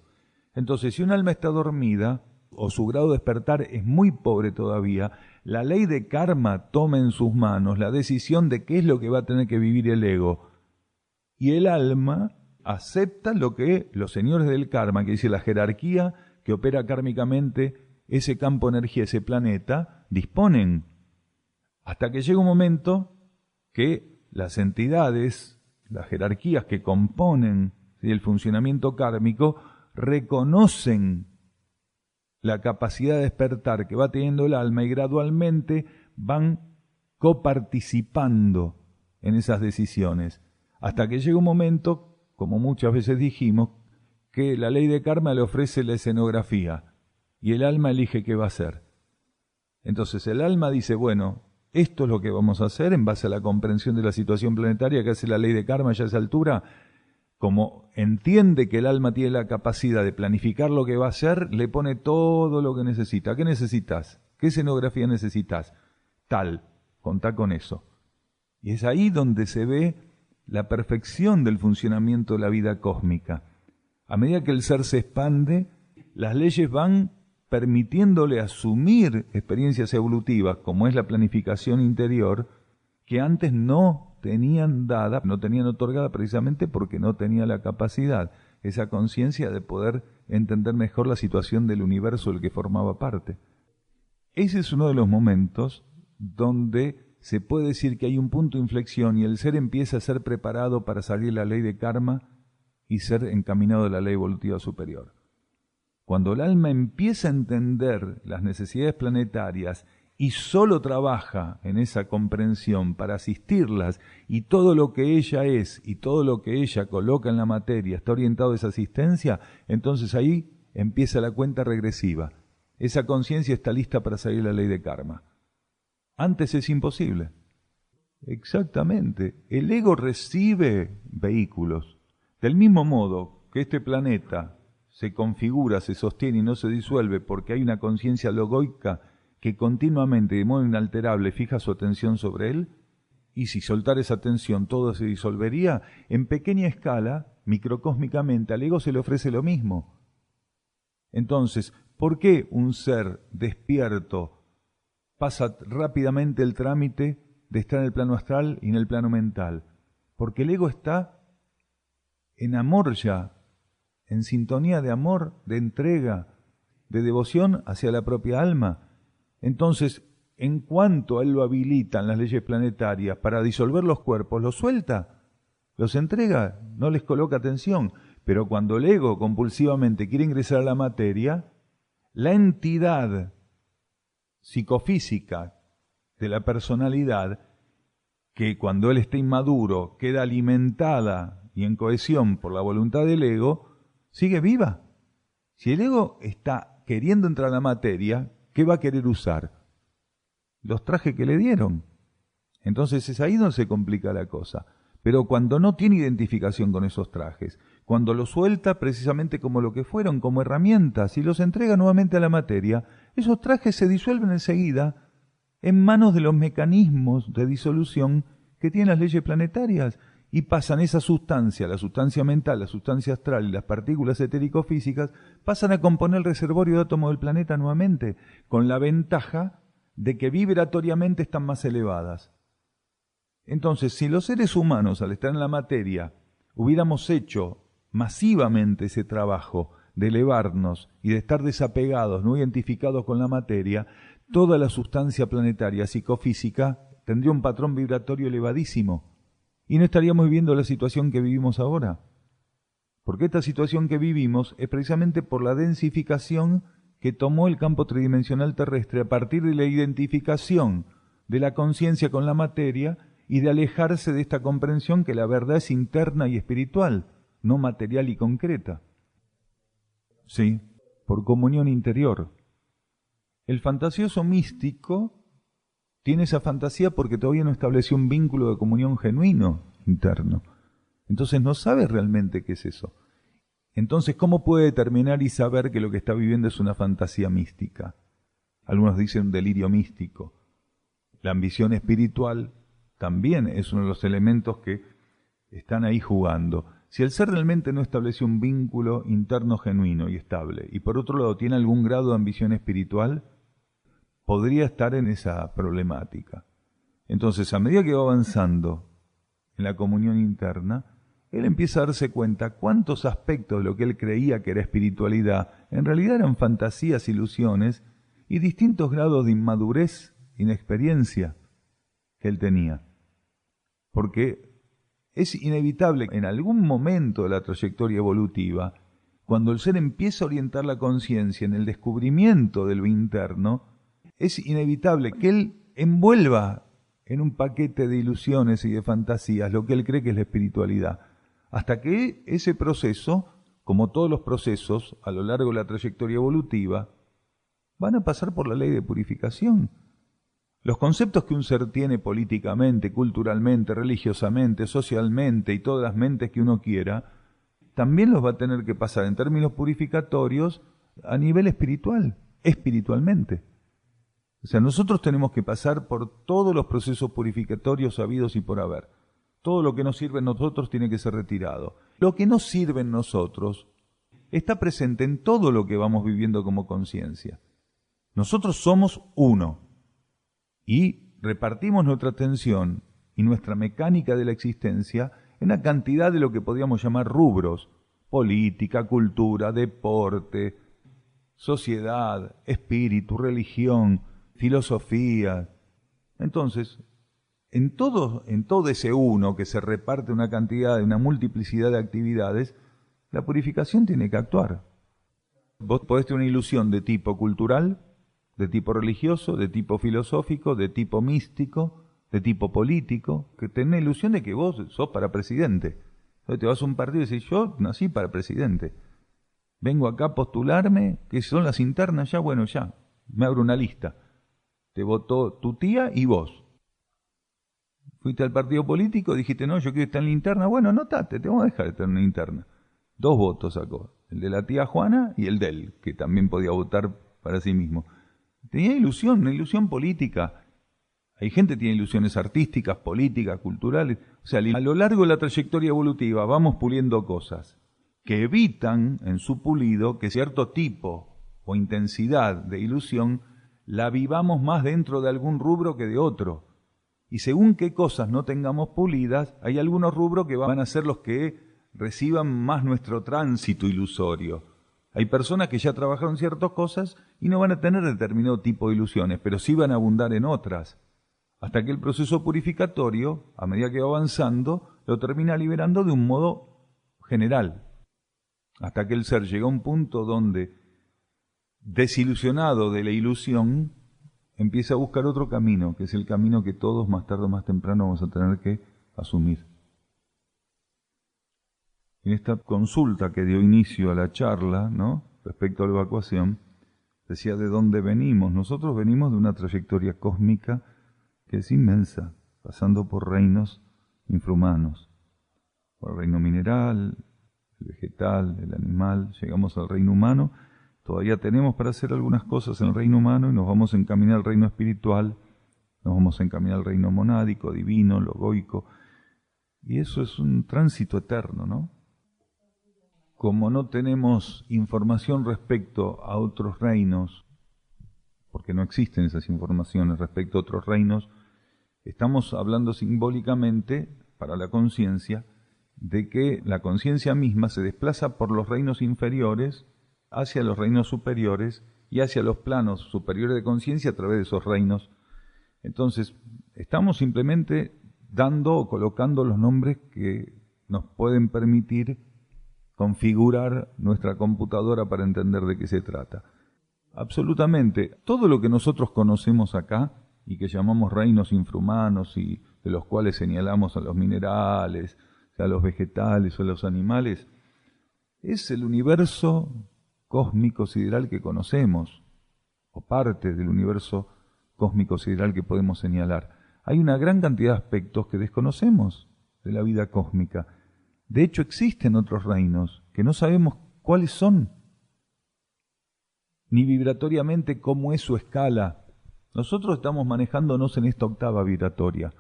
Entonces, si un alma está dormida o su grado de despertar es muy pobre todavía, la ley de karma toma en sus manos la decisión de qué es lo que va a tener que vivir el ego. Y el alma acepta lo que los señores del karma, que dice la jerarquía que opera kármicamente ese campo de energía, ese planeta, disponen. Hasta que llega un momento que las entidades, las jerarquías que componen el funcionamiento kármico, reconocen la capacidad de despertar que va teniendo el alma y gradualmente van coparticipando en esas decisiones. Hasta que llega un momento, como muchas veces dijimos, que la ley de karma le ofrece la escenografía y el alma elige qué va a hacer. Entonces el alma dice, bueno, esto es lo que vamos a hacer en base a la comprensión de la situación planetaria que hace la ley de karma ya a esa altura. Como entiende que el alma tiene la capacidad de planificar lo que va a hacer, le pone todo lo que necesita. ¿Qué necesitas? ¿Qué escenografía necesitas? Tal, contá con eso. Y es ahí donde se ve la perfección del funcionamiento de la vida cósmica. A medida que el ser se expande, las leyes van permitiéndole asumir experiencias evolutivas, como es la planificación interior, que antes no tenían dada, no tenían otorgada precisamente porque no tenía la capacidad, esa conciencia de poder entender mejor la situación del universo del que formaba parte. Ese es uno de los momentos donde se puede decir que hay un punto de inflexión y el ser empieza a ser preparado para salir de la ley de karma y ser encaminado a la ley evolutiva superior. Cuando el alma empieza a entender las necesidades planetarias y solo trabaja en esa comprensión para asistirlas y todo lo que ella es y todo lo que ella coloca en la materia está orientado a esa asistencia, entonces ahí empieza la cuenta regresiva. Esa conciencia está lista para salir de la ley de karma. Antes es imposible. Exactamente. El ego recibe vehículos. Del mismo modo que este planeta se configura, se sostiene y no se disuelve porque hay una conciencia logoica que continuamente, de modo inalterable, fija su atención sobre él, y si soltar esa atención todo se disolvería, en pequeña escala, microcósmicamente, al ego se le ofrece lo mismo. Entonces, ¿por qué un ser despierto pasa rápidamente el trámite de estar en el plano astral y en el plano mental? Porque el ego está en amor ya, en sintonía de amor, de entrega, de devoción hacia la propia alma. Entonces, en cuanto a él lo habilitan las leyes planetarias para disolver los cuerpos, los suelta, los entrega, no les coloca atención. Pero cuando el ego compulsivamente quiere ingresar a la materia, la entidad psicofísica de la personalidad, que cuando él está inmaduro queda alimentada y en cohesión por la voluntad del ego, sigue viva. Si el ego está queriendo entrar a la materia, ¿qué va a querer usar? Los trajes que le dieron. Entonces es ahí donde se complica la cosa. Pero cuando no tiene identificación con esos trajes, cuando los suelta precisamente como lo que fueron, como herramientas, y los entrega nuevamente a la materia, esos trajes se disuelven enseguida en manos de los mecanismos de disolución que tienen las leyes planetarias, y pasan esa sustancia, la sustancia mental, la sustancia astral y las partículas etérico-físicas, pasan a componer el reservorio de átomos del planeta nuevamente, con la ventaja de que vibratoriamente están más elevadas. Entonces, si los seres humanos, al estar en la materia, hubiéramos hecho masivamente ese trabajo de elevarnos y de estar desapegados, no identificados con la materia, toda la sustancia planetaria psicofísica tendría un patrón vibratorio elevadísimo y no estaríamos viviendo la situación que vivimos ahora. Porque esta situación que vivimos es precisamente por la densificación que tomó el campo tridimensional terrestre a partir de la identificación de la conciencia con la materia y de alejarse de esta comprensión que la verdad es interna y espiritual, no material y concreta. Sí, por comunión interior. El fantasioso místico tiene esa fantasía porque todavía no estableció un vínculo de comunión genuino interno. Entonces no sabe realmente qué es eso. Entonces, ¿cómo puede determinar y saber que lo que está viviendo es una fantasía mística? Algunos dicen un delirio místico. La ambición espiritual también es uno de los elementos que están ahí jugando. Si el ser realmente no estableció un vínculo interno genuino y estable, y por otro lado tiene algún grado de ambición espiritual, podría estar en esa problemática. Entonces, a medida que va avanzando en la comunión interna, él empieza a darse cuenta cuántos aspectos de lo que él creía que era espiritualidad en realidad eran fantasías, ilusiones y distintos grados de inmadurez, inexperiencia que él tenía. Porque es inevitable en algún momento de la trayectoria evolutiva, cuando el ser empieza a orientar la conciencia en el descubrimiento de lo interno, es inevitable que él envuelva en un paquete de ilusiones y de fantasías lo que él cree que es la espiritualidad, hasta que ese proceso, como todos los procesos a lo largo de la trayectoria evolutiva, van a pasar por la ley de purificación. Los conceptos que un ser tiene políticamente, culturalmente, religiosamente, socialmente y todas las mentes que uno quiera, también los va a tener que pasar en términos purificatorios a nivel espiritual, espiritualmente. O sea, nosotros tenemos que pasar por todos los procesos purificatorios habidos y por haber. Todo lo que nos sirve en nosotros tiene que ser retirado. Lo que nos sirve en nosotros está presente en todo lo que vamos viviendo como conciencia. Nosotros somos uno y repartimos nuestra atención y nuestra mecánica de la existencia en una cantidad de lo que podríamos llamar rubros: política, cultura, deporte, sociedad, espíritu, religión, filosofía. Entonces, en todo ese uno que se reparte una cantidad, una multiplicidad de actividades, la purificación tiene que actuar. Vos podés tener una ilusión de tipo cultural, de tipo religioso, de tipo filosófico, de tipo místico, de tipo político, que tenés la ilusión de que vos sos para presidente. Entonces te vas a un partido y decís: yo nací para presidente. Vengo acá a postularme, que son las internas, ya, bueno, ya, me abro una lista. Te votó tu tía y vos. Fuiste al partido político, dijiste: no, yo quiero estar en la interna. Bueno, anotate, te vamos a dejar estar en la interna. 2 votos sacó, el de la tía Juana y el de él, que también podía votar para sí mismo. Tenía ilusión, una ilusión política. Hay gente que tiene ilusiones artísticas, políticas, culturales. O sea, a lo largo de la trayectoria evolutiva vamos puliendo cosas que evitan en su pulido que cierto tipo o intensidad de ilusión la vivamos más dentro de algún rubro que de otro. Y según qué cosas no tengamos pulidas, hay algunos rubros que van a ser los que reciban más nuestro tránsito ilusorio. Hay personas que ya trabajaron ciertas cosas y no van a tener determinado tipo de ilusiones, pero sí van a abundar en otras, hasta que el proceso purificatorio, a medida que va avanzando, lo termina liberando de un modo general, hasta que el ser llega a un punto donde, desilusionado de la ilusión, empieza a buscar otro camino, que es el camino que todos más tarde o más temprano vamos a tener que asumir. En esta consulta que dio inicio a la charla, ¿no?, respecto a la evacuación, decía de dónde venimos. Nosotros venimos de una trayectoria cósmica que es inmensa, pasando por reinos infrahumanos, por el reino mineral, el vegetal, el animal, llegamos al reino humano. Todavía tenemos para hacer algunas cosas en el reino humano y nos vamos a encaminar al reino espiritual, nos vamos a encaminar al reino monádico, divino, logoico, y eso es un tránsito eterno, ¿no? Como no tenemos información respecto a otros reinos, porque no existen esas informaciones respecto a otros reinos, estamos hablando simbólicamente, para la conciencia, de que la conciencia misma se desplaza por los reinos inferiores hacia los reinos superiores y hacia los planos superiores de conciencia a través de esos reinos. Entonces, estamos simplemente dando o colocando los nombres que nos pueden permitir configurar nuestra computadora para entender de qué se trata. Absolutamente, todo lo que nosotros conocemos acá y que llamamos reinos infrahumanos y de los cuales señalamos a los minerales, a los vegetales o a los animales, es el universo cósmico sideral que conocemos, o parte del universo cósmico sideral que podemos señalar. Hay una gran cantidad de aspectos que desconocemos de la vida cósmica. De hecho, existen otros reinos que no sabemos cuáles son, ni vibratoriamente cómo es su escala. Nosotros estamos manejándonos en esta octava vibratoria,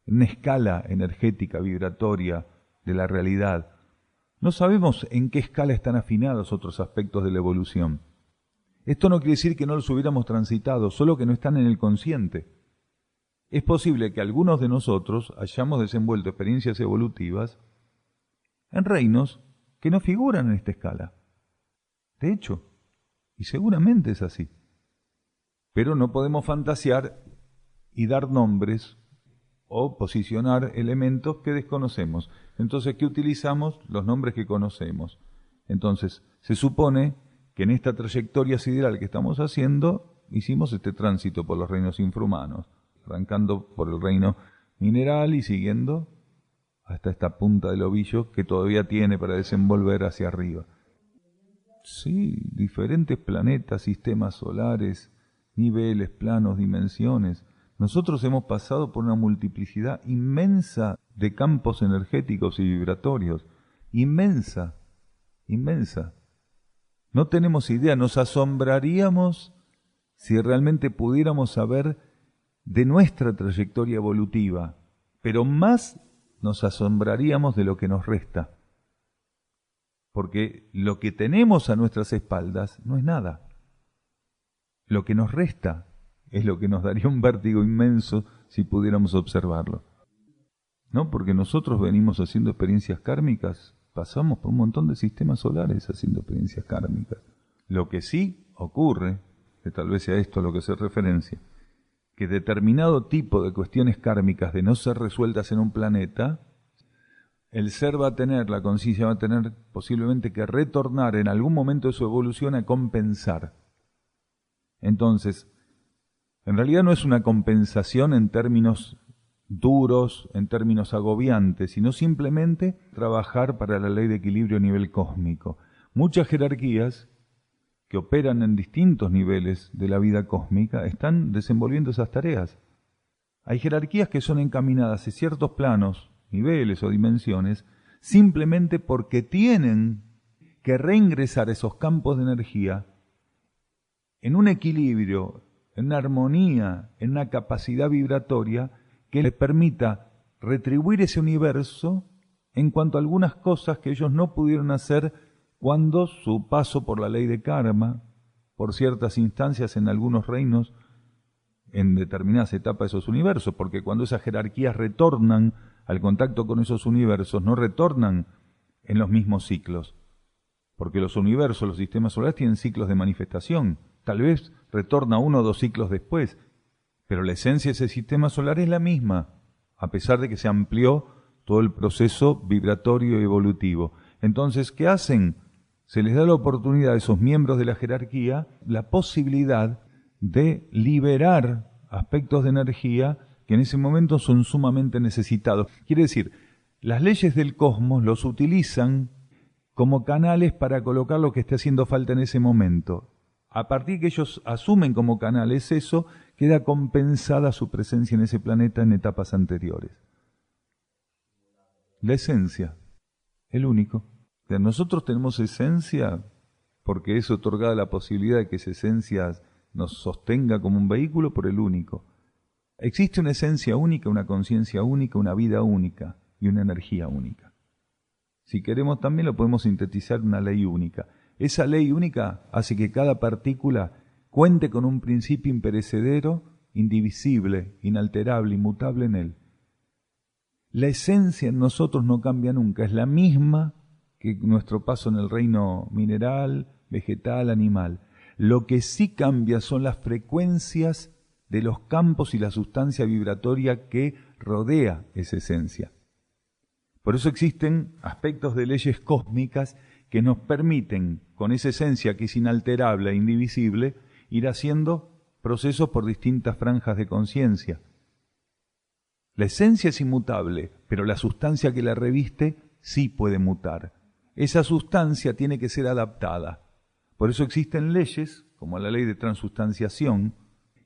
en una escala energética vibratoria de la realidad. No sabemos en qué escala están afinados otros aspectos de la evolución. Esto no quiere decir que no los hubiéramos transitado, solo que no están en el consciente. Es posible que algunos de nosotros hayamos desenvuelto experiencias evolutivas en reinos que no figuran en esta escala. De hecho, y seguramente es así. Pero no podemos fantasear y dar nombres o posicionar elementos que desconocemos. Entonces, ¿qué utilizamos? Los nombres que conocemos. Entonces, se supone que en esta trayectoria sideral que estamos haciendo, hicimos este tránsito por los reinos infrahumanos, arrancando por el reino mineral y siguiendo hasta esta punta del ovillo que todavía tiene para desenvolver hacia arriba. Sí, diferentes planetas, sistemas solares, niveles, planos, dimensiones. Nosotros hemos pasado por una multiplicidad inmensa de campos energéticos y vibratorios. Inmensa, inmensa. No tenemos idea, nos asombraríamos si realmente pudiéramos saber de nuestra trayectoria evolutiva, pero más nos asombraríamos de lo que nos resta. Porque lo que tenemos a nuestras espaldas no es nada. Lo que nos resta es lo que nos daría un vértigo inmenso si pudiéramos observarlo. ¿No? Porque nosotros venimos haciendo experiencias kármicas, pasamos por un montón de sistemas solares haciendo experiencias kármicas. Lo que sí ocurre, que tal vez sea esto a lo que se referencia, que determinado tipo de cuestiones kármicas de no ser resueltas en un planeta, el ser va a tener, la conciencia va a tener posiblemente que retornar en algún momento de su evolución a compensar. Entonces, en realidad no es una compensación en términos duros, en términos agobiantes, sino simplemente trabajar para la ley de equilibrio a nivel cósmico. Muchas jerarquías que operan en distintos niveles de la vida cósmica están desenvolviendo esas tareas. Hay jerarquías que son encaminadas en ciertos planos, niveles o dimensiones, simplemente porque tienen que reingresar esos campos de energía en un equilibrio, en una armonía, en una capacidad vibratoria que les permita retribuir ese universo en cuanto a algunas cosas que ellos no pudieron hacer cuando su paso por la ley de karma, por ciertas instancias en algunos reinos, en determinadas etapas de esos universos, porque cuando esas jerarquías retornan al contacto con esos universos, no retornan en los mismos ciclos, porque los universos, los sistemas solares tienen ciclos de manifestación, tal vez retorna 1 o 2 ciclos después, pero la esencia de ese sistema solar es la misma, a pesar de que se amplió todo el proceso vibratorio y evolutivo. Entonces, ¿qué hacen? Se les da la oportunidad a esos miembros de la jerarquía la posibilidad de liberar aspectos de energía que en ese momento son sumamente necesitados. Quiere decir, las leyes del cosmos los utilizan como canales para colocar lo que esté haciendo falta en ese momento. A partir que ellos asumen como canales eso, queda compensada su presencia en ese planeta en etapas anteriores. La esencia, el único. O sea, nosotros tenemos esencia porque es otorgada la posibilidad de que esa esencia nos sostenga como un vehículo por el único. Existe una esencia única, una conciencia única, una vida única y una energía única. Si queremos también lo podemos sintetizar en una ley única. Esa ley única hace que cada partícula cuente con un principio imperecedero, indivisible, inalterable, inmutable en él. La esencia en nosotros no cambia nunca, es la misma que nuestro paso en el reino mineral, vegetal, animal. Lo que sí cambia son las frecuencias de los campos y la sustancia vibratoria que rodea esa esencia. Por eso existen aspectos de leyes cósmicas que nos permiten, con esa esencia que es inalterable e indivisible, ir haciendo procesos por distintas franjas de conciencia. La esencia es inmutable, pero la sustancia que la reviste sí puede mutar. Esa sustancia tiene que ser adaptada. Por eso existen leyes, como la ley de transustanciación,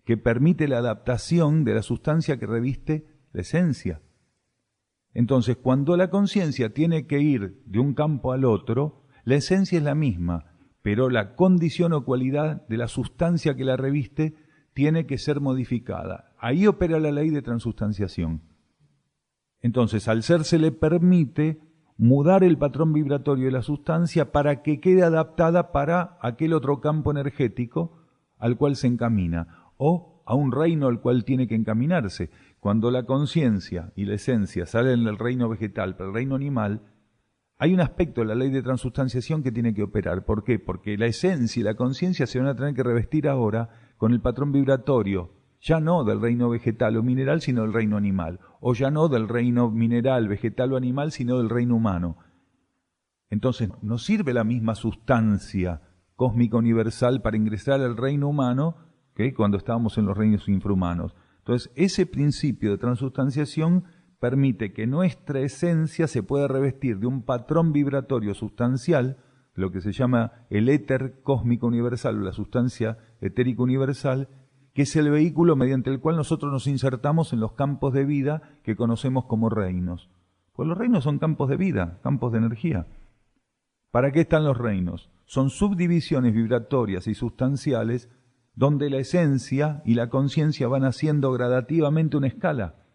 que permite la adaptación de la sustancia que reviste la esencia. Entonces, cuando la conciencia tiene que ir de un campo al otro, la esencia es la misma, pero la condición o cualidad de la sustancia que la reviste tiene que ser modificada. Ahí opera la ley de transustanciación. Entonces, al ser se le permite mudar el patrón vibratorio de la sustancia para que quede adaptada para aquel otro campo energético al cual se encamina, o a un reino al cual tiene que encaminarse. Cuando la conciencia y la esencia salen del reino vegetal para el reino animal, hay un aspecto de la ley de transustanciación que tiene que operar. ¿Por qué? Porque la esencia y la conciencia se van a tener que revestir ahora con el patrón vibratorio, ya no del reino vegetal o mineral, sino del reino animal, o ya no del reino mineral, vegetal o animal, sino del reino humano. Entonces, no sirve la misma sustancia cósmica universal para ingresar al reino humano que cuando estábamos en los reinos infrahumanos. Entonces, ese principio de transustanciación permite que nuestra esencia se pueda revestir de un patrón vibratorio sustancial, lo que se llama el éter cósmico universal o la sustancia etérica universal, que es el vehículo mediante el cual nosotros nos insertamos en los campos de vida que conocemos como reinos. Pues los reinos son campos de vida, campos de energía. ¿Para qué están los reinos? Son subdivisiones vibratorias y sustanciales donde la esencia y la conciencia van haciendo gradativamente una escala.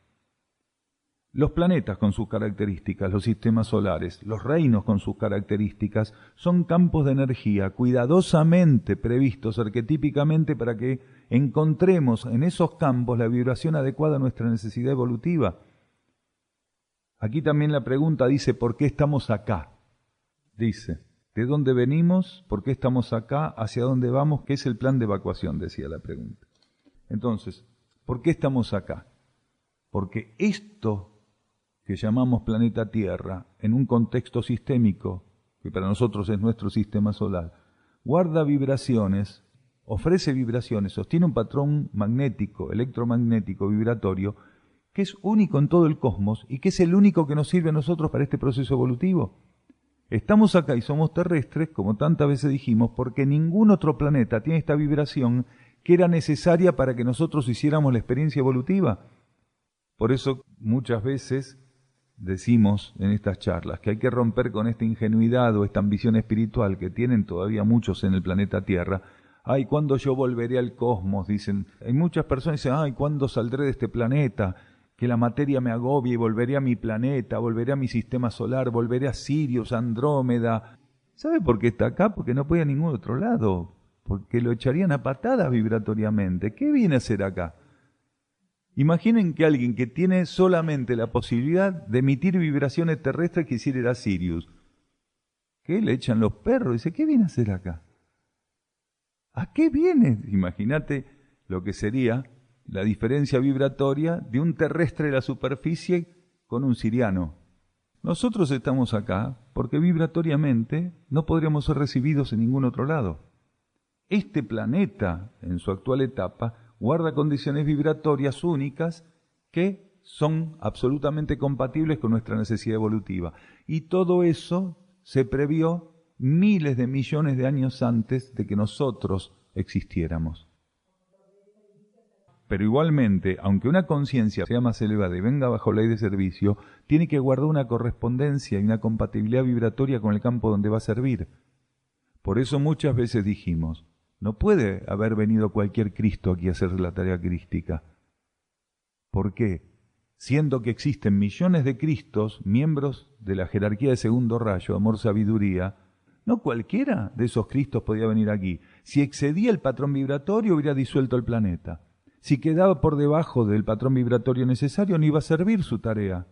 Los planetas con sus características, los sistemas solares, los reinos con sus características, son campos de energía cuidadosamente previstos arquetípicamente para que encontremos en esos campos la vibración adecuada a nuestra necesidad evolutiva. Aquí también la pregunta dice, ¿por qué estamos acá? Dice, ¿de dónde venimos? ¿Por qué estamos acá? ¿Hacia dónde vamos? ¿Qué es el plan de evacuación?, decía la pregunta. Entonces, ¿por qué estamos acá? Porque esto que llamamos planeta Tierra, en un contexto sistémico, que para nosotros es nuestro sistema solar, guarda vibraciones, ofrece vibraciones, sostiene un patrón magnético, electromagnético, vibratorio, que es único en todo el cosmos y que es el único que nos sirve a nosotros para este proceso evolutivo. Estamos acá y somos terrestres, como tantas veces dijimos, porque ningún otro planeta tiene esta vibración que era necesaria para que nosotros hiciéramos la experiencia evolutiva. Por eso muchas veces decimos en estas charlas que hay que romper con esta ingenuidad o esta ambición espiritual que tienen todavía muchos en el planeta Tierra. Ay, ¿cuándo yo volveré al cosmos? Dicen. Hay muchas personas que dicen, ay, ¿cuándo saldré de este planeta? Que la materia me agobie y volveré a mi planeta, volveré a mi sistema solar, volveré a Sirius, Andrómeda. ¿Sabe por qué está acá? Porque no puede ir a ningún otro lado. Porque lo echarían a patadas vibratoriamente. ¿Qué viene a hacer acá? Imaginen que alguien que tiene solamente la posibilidad de emitir vibraciones terrestres quisiera ir a Sirius. ¿Qué? Le echan los perros. Dice, ¿qué viene a hacer acá? ¿A qué viene? Imagínate lo que sería la diferencia vibratoria de un terrestre de la superficie con un siriano. Nosotros estamos acá porque vibratoriamente no podríamos ser recibidos en ningún otro lado. Este planeta, en su actual etapa, guarda condiciones vibratorias únicas que son absolutamente compatibles con nuestra necesidad evolutiva. Y todo eso se previó miles de millones de años antes de que nosotros existiéramos. Pero igualmente, aunque una conciencia sea más elevada y venga bajo ley de servicio, tiene que guardar una correspondencia y una compatibilidad vibratoria con el campo donde va a servir. Por eso muchas veces dijimos, no puede haber venido cualquier Cristo aquí a hacer la tarea crística. ¿Por qué? Siendo que existen millones de Cristos, miembros de la jerarquía de segundo rayo, amor, sabiduría, no cualquiera de esos Cristos podía venir aquí. Si excedía el patrón vibratorio, hubiera disuelto el planeta. Si quedaba por debajo del patrón vibratorio necesario, no iba a servir su tarea.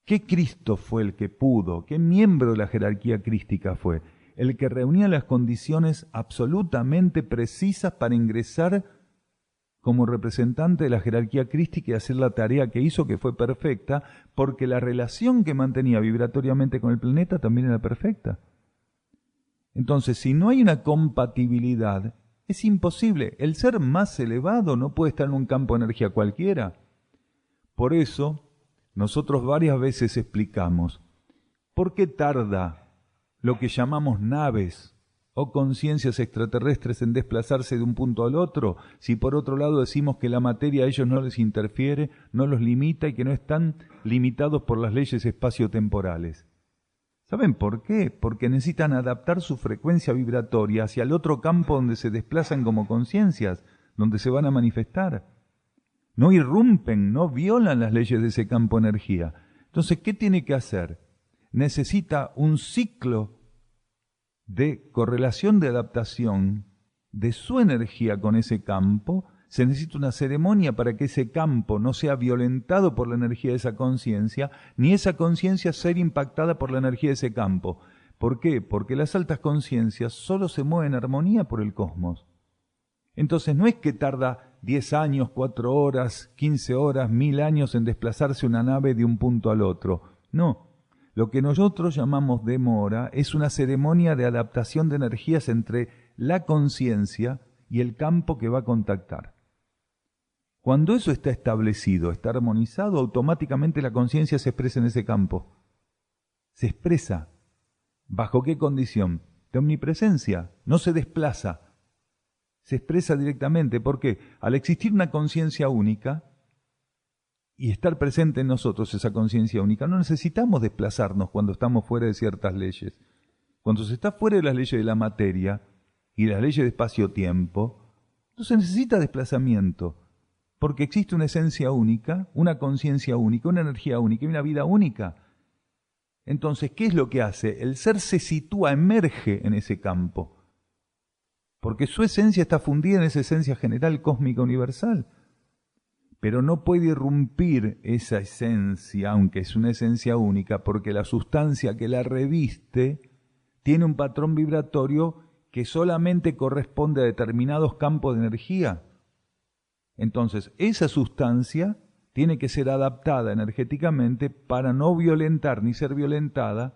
¿Qué Cristo fue el que pudo? ¿Qué miembro de la jerarquía crística fue? El que reunía las condiciones absolutamente precisas para ingresar como representante de la jerarquía crística y hacer la tarea que hizo, que fue perfecta, porque la relación que mantenía vibratoriamente con el planeta también era perfecta. Entonces, si no hay una compatibilidad, es imposible. El ser más elevado no puede estar en un campo de energía cualquiera. Por eso, nosotros varias veces explicamos, ¿por qué tarda lo que llamamos naves o conciencias extraterrestres en desplazarse de un punto al otro, si por otro lado decimos que la materia a ellos no les interfiere, no los limita y que no están limitados por las leyes espaciotemporales? ¿Saben por qué? Porque necesitan adaptar su frecuencia vibratoria hacia el otro campo donde se desplazan como conciencias, donde se van a manifestar. No irrumpen, no violan las leyes de ese campo de energía. Entonces, ¿qué tiene que hacer? Necesita un ciclo de correlación de adaptación de su energía con ese campo. Se necesita una ceremonia para que ese campo no sea violentado por la energía de esa conciencia, ni esa conciencia ser impactada por la energía de ese campo. ¿Por qué? Porque las altas conciencias solo se mueven en armonía por el cosmos. Entonces no es que tarda 10 años, 4 horas, 15 horas, 1000 años en desplazarse una nave de un punto al otro. No. Lo que nosotros llamamos demora es una ceremonia de adaptación de energías entre la conciencia y el campo que va a contactar. Cuando eso está establecido, está armonizado, automáticamente la conciencia se expresa en ese campo. Se expresa. ¿Bajo qué condición? De omnipresencia. No se desplaza. Se expresa directamente. ¿Por qué? Al existir una conciencia única y estar presente en nosotros esa conciencia única, no necesitamos desplazarnos cuando estamos fuera de ciertas leyes. Cuando se está fuera de las leyes de la materia y de las leyes de espacio-tiempo, no se necesita desplazamiento. Porque existe una esencia única, una conciencia única, una energía única y una vida única. Entonces, ¿qué es lo que hace? El ser se sitúa, emerge en ese campo. Porque su esencia está fundida en esa esencia general, cósmica, universal. Pero no puede irrumpir esa esencia, aunque es una esencia única, porque la sustancia que la reviste tiene un patrón vibratorio que solamente corresponde a determinados campos de energía. Entonces, esa sustancia tiene que ser adaptada energéticamente para no violentar ni ser violentada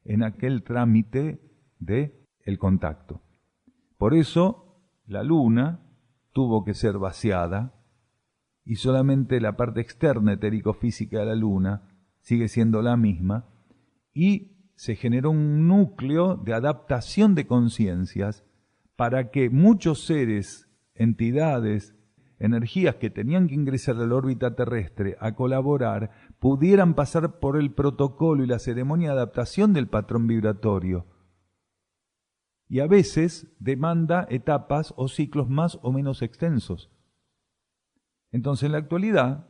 en aquel trámite del contacto. Por eso, la luna tuvo que ser vaciada y solamente la parte externa etérico-física de la luna sigue siendo la misma y se generó un núcleo de adaptación de conciencias para que muchos seres, entidades, energías que tenían que ingresar a la órbita terrestre a colaborar, pudieran pasar por el protocolo y la ceremonia de adaptación del patrón vibratorio. Y a veces demanda etapas o ciclos más o menos extensos. Entonces, en la actualidad,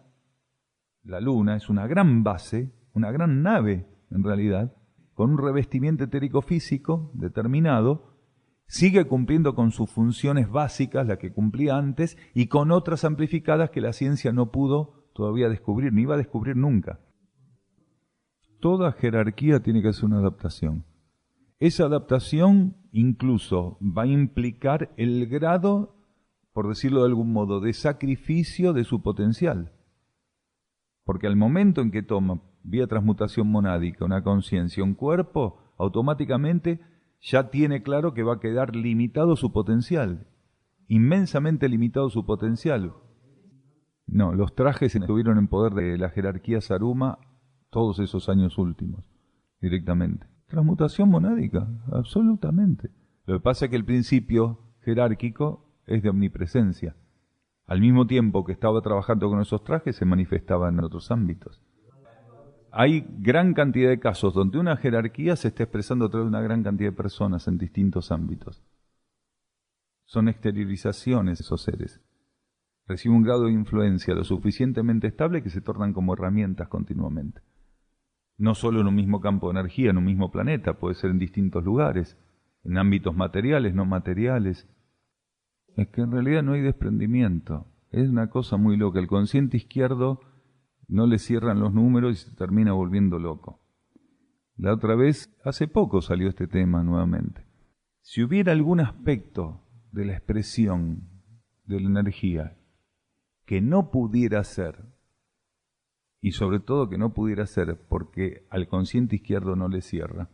la Luna es una gran base, una gran nave, en realidad, con un revestimiento etérico-físico determinado, sigue cumpliendo con sus funciones básicas, las que cumplía antes, y con otras amplificadas que la ciencia no pudo todavía descubrir, ni iba a descubrir nunca. Toda jerarquía tiene que hacer una adaptación. Esa adaptación incluso va a implicar el grado, por decirlo de algún modo, de sacrificio de su potencial. Porque al momento en que toma, vía transmutación monádica, una conciencia, un cuerpo, automáticamente ya tiene claro que va a quedar limitado su potencial, inmensamente limitado su potencial. No, los trajes estuvieron en poder de la jerarquía Saruma todos esos años últimos, directamente. Transmutación monádica, absolutamente. Lo que pasa es que el principio jerárquico es de omnipresencia. Al mismo tiempo que estaba trabajando con esos trajes, se manifestaba en otros ámbitos. Hay gran cantidad de casos donde una jerarquía se está expresando a través de una gran cantidad de personas en distintos ámbitos. Son exteriorizaciones esos seres. Reciben un grado de influencia lo suficientemente estable que se tornan como herramientas continuamente. No solo en un mismo campo de energía, en un mismo planeta, puede ser en distintos lugares, en ámbitos materiales, no materiales. Es que en realidad no hay desprendimiento. Es una cosa muy loca. El consciente izquierdo no le cierran los números y se termina volviendo loco. La otra vez, hace poco salió este tema nuevamente. Si hubiera algún aspecto de la expresión de la energía que no pudiera ser, y sobre todo que no pudiera ser porque al consciente izquierdo no le cierra,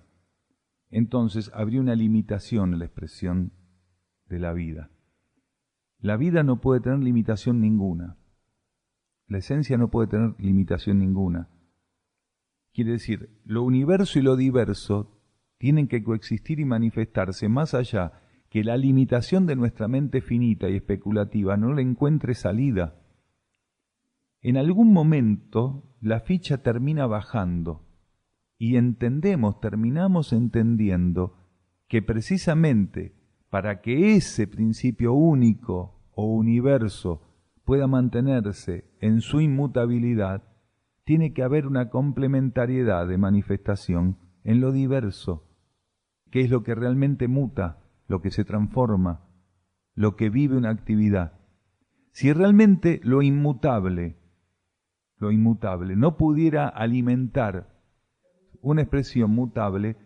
entonces habría una limitación en la expresión de la vida. La vida no puede tener limitación ninguna. La esencia no puede tener limitación ninguna. Quiere decir, lo universo y lo diverso tienen que coexistir y manifestarse más allá que la limitación de nuestra mente finita y especulativa no le encuentre salida. En algún momento la ficha termina bajando y terminamos entendiendo que precisamente para que ese principio único o universo pueda mantenerse en su inmutabilidad, tiene que haber una complementariedad de manifestación en lo diverso, que es lo que realmente muta, lo que se transforma, lo que vive una actividad. Si realmente lo inmutable no pudiera alimentar una expresión mutable,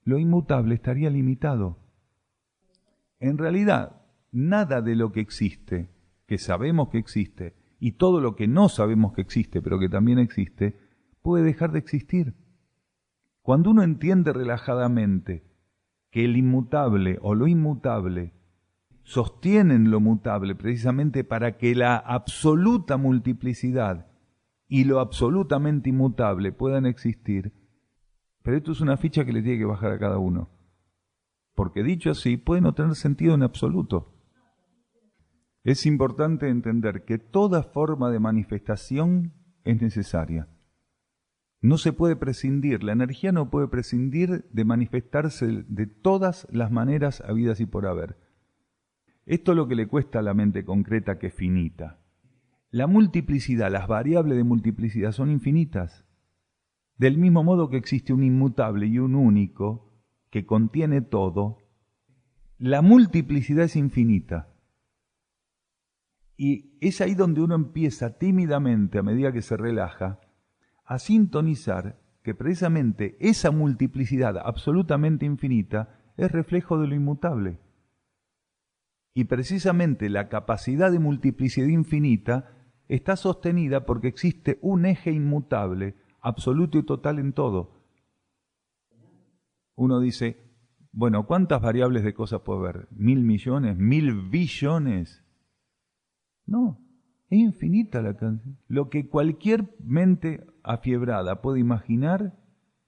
lo inmutable estaría limitado. En realidad, nada de lo que existe, que sabemos que existe, y todo lo que no sabemos que existe, pero que también existe, puede dejar de existir. Cuando uno entiende relajadamente que el inmutable o lo inmutable sostienen lo mutable precisamente para que la absoluta multiplicidad y lo absolutamente inmutable puedan existir, pero esto es una ficha que le tiene que bajar a cada uno. Porque dicho así, puede no tener sentido en absoluto. Es importante entender que toda forma de manifestación es necesaria. No se puede prescindir, la energía no puede prescindir de manifestarse de todas las maneras habidas y por haber. Esto es lo que le cuesta a la mente concreta que es finita. La multiplicidad, las variables de multiplicidad son infinitas. Del mismo modo que existe un inmutable y un único que contiene todo, la multiplicidad es infinita. Y es ahí donde uno empieza tímidamente, a medida que se relaja, a sintonizar que precisamente esa multiplicidad absolutamente infinita es reflejo de lo inmutable. Y precisamente la capacidad de multiplicidad infinita está sostenida porque existe un eje inmutable, absoluto y total en todo. Uno dice, bueno, ¿cuántas variables de cosas puede haber? ¿1.000 millones? ¿1.000 billones? No, es infinita la cantidad. Lo que cualquier mente afiebrada puede imaginar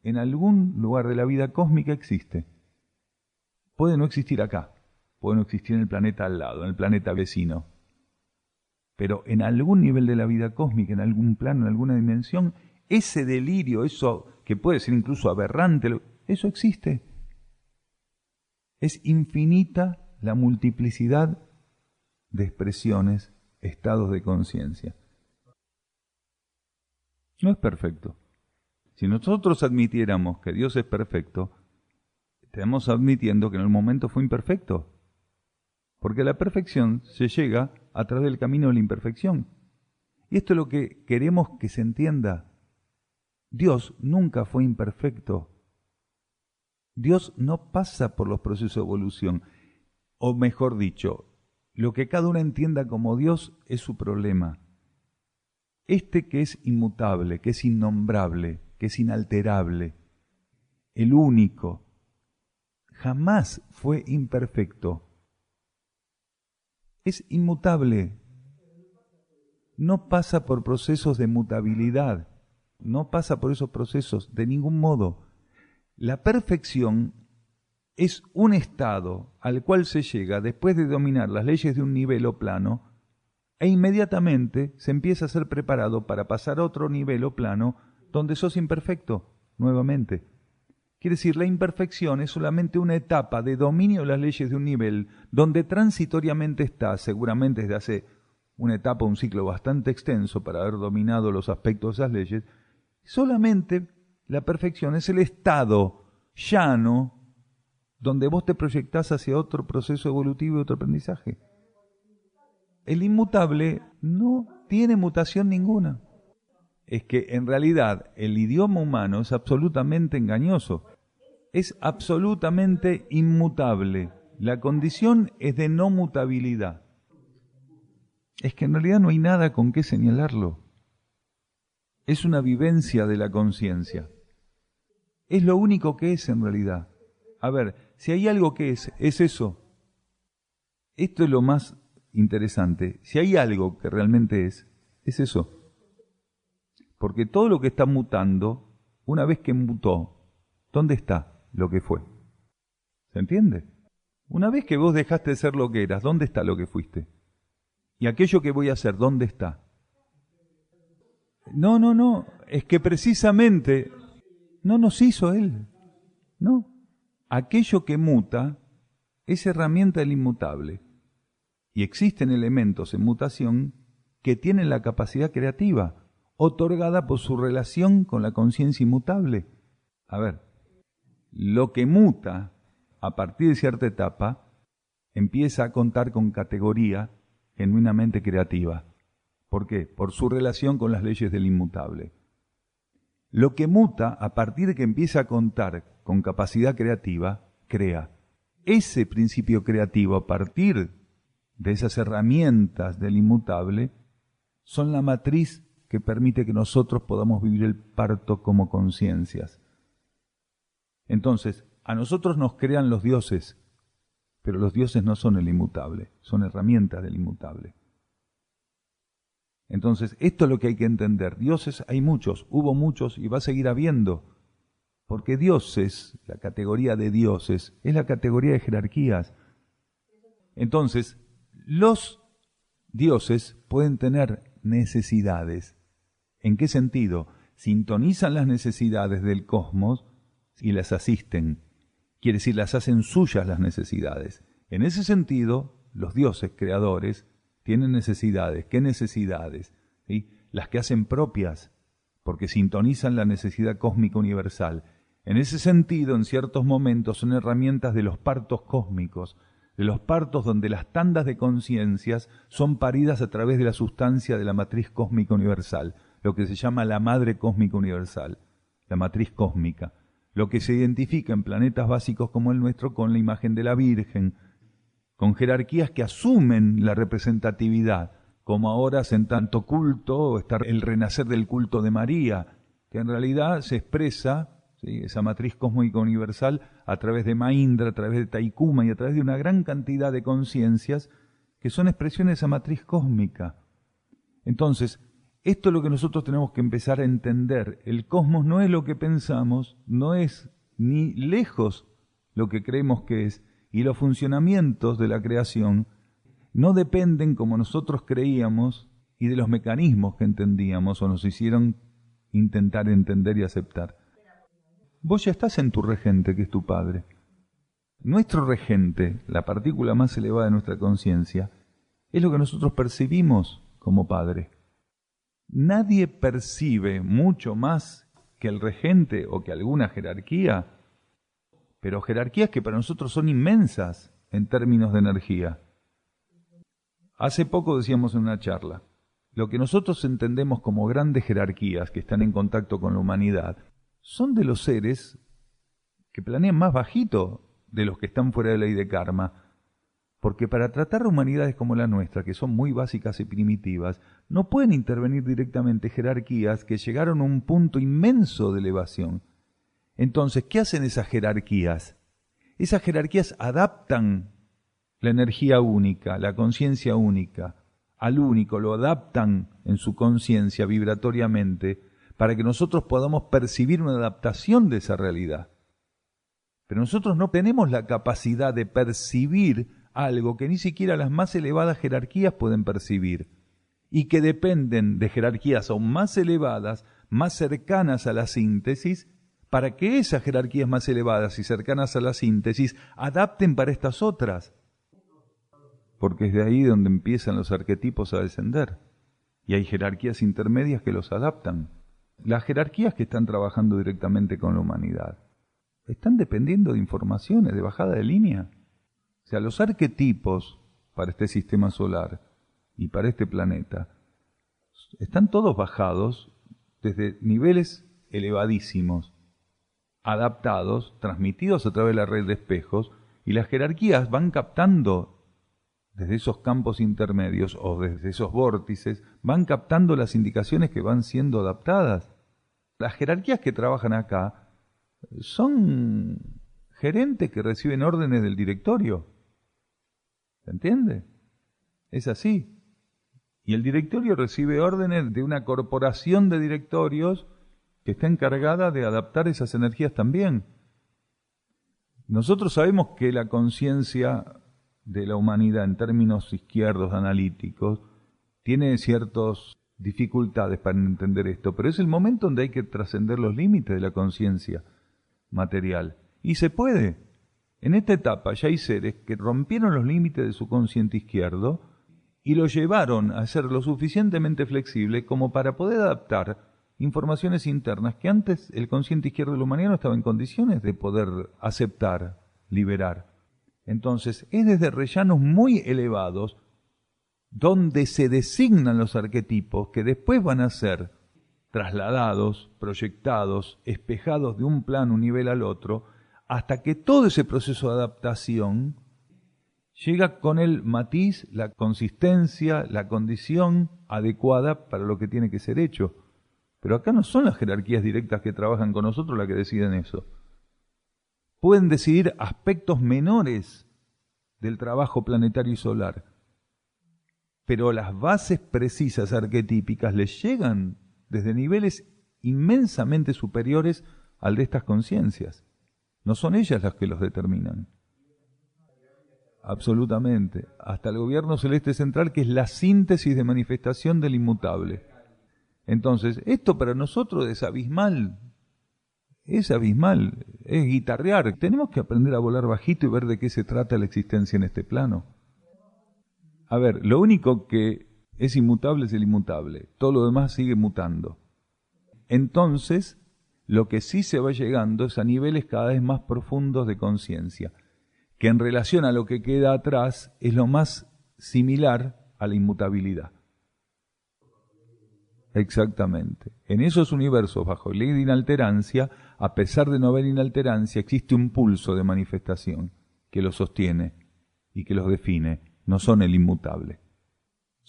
en algún lugar de la vida cósmica existe. Puede no existir acá, puede no existir en el planeta al lado, en el planeta vecino. Pero en algún nivel de la vida cósmica, en algún plano, en alguna dimensión, ese delirio, eso que puede ser incluso aberrante, eso existe. Es infinita la multiplicidad de expresiones, estados de conciencia. No es perfecto. Si nosotros admitiéramos que Dios es perfecto, estamos admitiendo que en el momento fue imperfecto. Porque la perfección se llega a través del camino de la imperfección. Y esto es lo que queremos que se entienda. Dios nunca fue imperfecto. Dios no pasa por los procesos de evolución. O mejor dicho, lo que cada uno entienda como Dios es su problema. Este que es inmutable, que es innombrable, que es inalterable, el único, jamás fue imperfecto. Es inmutable. No pasa por procesos de mutabilidad. No pasa por esos procesos de ningún modo. La perfección es un estado al cual se llega después de dominar las leyes de un nivel o plano e inmediatamente se empieza a ser preparado para pasar a otro nivel o plano donde sos imperfecto nuevamente. Quiere decir, la imperfección es solamente una etapa de dominio de las leyes de un nivel donde transitoriamente estás, seguramente desde hace una etapa, un ciclo bastante extenso para haber dominado los aspectos de esas leyes. Solamente la perfección es el estado llano donde vos te proyectás hacia otro proceso evolutivo y otro aprendizaje. El inmutable no tiene mutación ninguna. Es que en realidad el idioma humano es absolutamente engañoso. Es absolutamente inmutable. La condición es de no mutabilidad. Es que en realidad no hay nada con qué señalarlo. Es una vivencia de la conciencia. Es lo único que es en realidad. A ver, si hay algo que es eso. Esto es lo más interesante. Si hay algo que realmente es eso. Porque todo lo que está mutando, una vez que mutó, ¿dónde está lo que fue? ¿Se entiende? Una vez que vos dejaste de ser lo que eras, ¿dónde está lo que fuiste? Y aquello que voy a hacer, ¿dónde está? No, es que precisamente no nos hizo Él. No. Aquello que muta es herramienta del inmutable. Y existen elementos en mutación que tienen la capacidad creativa, otorgada por su relación con la conciencia inmutable. A ver, lo que muta a partir de cierta etapa empieza a contar con categoría genuinamente creativa. ¿Por qué? Por su relación con las leyes del inmutable. Lo que muta a partir de que empieza a contar con capacidad creativa, crea. Ese principio creativo a partir de esas herramientas del inmutable son la matriz que permite que nosotros podamos vivir el parto como conciencias. Entonces, a nosotros nos crean los dioses, pero los dioses no son el inmutable, son herramientas del inmutable. Entonces, esto es lo que hay que entender. Dioses hay muchos, hubo muchos y va a seguir habiendo. Porque dioses, la categoría de dioses, es la categoría de jerarquías. Entonces, los dioses pueden tener necesidades. ¿En qué sentido? Sintonizan las necesidades del cosmos y las asisten. Quiere decir, las hacen suyas las necesidades. En ese sentido, los dioses creadores tienen necesidades. ¿Qué necesidades? ¿Sí? Las que hacen propias, porque sintonizan la necesidad cósmica universal. En ese sentido, en ciertos momentos, son herramientas de los partos cósmicos, de los partos donde las tandas de conciencias son paridas a través de la sustancia de la matriz cósmica universal, lo que se llama la madre cósmica universal, la matriz cósmica, lo que se identifica en planetas básicos como el nuestro con la imagen de la Virgen, con jerarquías que asumen la representatividad, como ahora en tanto culto, está el renacer del culto de María, que en realidad se expresa, ¿sí?, esa matriz cósmica universal a través de Maindra, a través de Taikuma y a través de una gran cantidad de conciencias que son expresiones de esa matriz cósmica. Entonces, esto es lo que nosotros tenemos que empezar a entender. El cosmos no es lo que pensamos, no es ni lejos lo que creemos que es, y los funcionamientos de la creación no dependen, como nosotros creíamos, y de los mecanismos que entendíamos o nos hicieron intentar entender y aceptar. Vos ya estás en tu regente, que es tu Padre. Nuestro regente, la partícula más elevada de nuestra conciencia, es lo que nosotros percibimos como Padre. Nadie percibe mucho más que el regente o que alguna jerarquía, pero jerarquías que para nosotros son inmensas en términos de energía. Hace poco decíamos en una charla, lo que nosotros entendemos como grandes jerarquías que están en contacto con la humanidad, son de los seres que planean más bajito de los que están fuera de la ley de karma, porque para tratar humanidades como la nuestra, que son muy básicas y primitivas, no pueden intervenir directamente jerarquías que llegaron a un punto inmenso de elevación. Entonces, ¿qué hacen esas jerarquías? Esas jerarquías adaptan la energía única, la conciencia única, al único, lo adaptan en su conciencia vibratoriamente, para que nosotros podamos percibir una adaptación de esa realidad. Pero nosotros no tenemos la capacidad de percibir algo que ni siquiera las más elevadas jerarquías pueden percibir, y que dependen de jerarquías aún más elevadas, más cercanas a la síntesis, para que esas jerarquías más elevadas y cercanas a la síntesis adapten para estas otras. Porque es de ahí donde empiezan los arquetipos a descender. Y hay jerarquías intermedias que los adaptan. Las jerarquías que están trabajando directamente con la humanidad están dependiendo de informaciones, de bajada de línea. O sea, los arquetipos para este sistema solar y para este planeta están todos bajados desde niveles elevadísimos, adaptados, transmitidos a través de la red de espejos, y las jerarquías van captando desde esos campos intermedios o desde esos vórtices, van captando las indicaciones que van siendo adaptadas. Las jerarquías que trabajan acá son gerentes que reciben órdenes del directorio. ¿Se entiende? Es así. Y el directorio recibe órdenes de una corporación de directorios que está encargada de adaptar esas energías también. Nosotros sabemos que la conciencia de la humanidad en términos izquierdos, analíticos, tiene ciertas dificultades para entender esto, pero es el momento donde hay que trascender los límites de la conciencia material. Y se puede. En esta etapa ya hay seres que rompieron los límites de su consciente izquierdo y lo llevaron a ser lo suficientemente flexible como para poder adaptar informaciones internas que antes el consciente izquierdo de la humanidad no estaba en condiciones de poder aceptar, liberar. Entonces, es desde rellanos muy elevados donde se designan los arquetipos que después van a ser trasladados, proyectados, espejados de un plano, un nivel al otro, hasta que todo ese proceso de adaptación llega con el matiz, la consistencia, la condición adecuada para lo que tiene que ser hecho. Pero acá no son las jerarquías directas que trabajan con nosotros las que deciden eso. Pueden decidir aspectos menores del trabajo planetario y solar, pero las bases precisas arquetípicas les llegan desde niveles inmensamente superiores al de estas conciencias. No son ellas las que los determinan. Absolutamente. Hasta el gobierno celeste central, que es la síntesis de manifestación del inmutable. Entonces, esto para nosotros es abismal. Es abismal, es guitarrear. Tenemos que aprender a volar bajito y ver de qué se trata la existencia en este plano. A ver, lo único que es inmutable es el inmutable. Todo lo demás sigue mutando. Entonces, lo que sí se va llegando es a niveles cada vez más profundos de conciencia, que en relación a lo que queda atrás es lo más similar a la inmutabilidad. Exactamente. En esos universos bajo ley de inalterancia, a pesar de no haber inalterancia, existe un pulso de manifestación que los sostiene y que los define. No son el inmutable.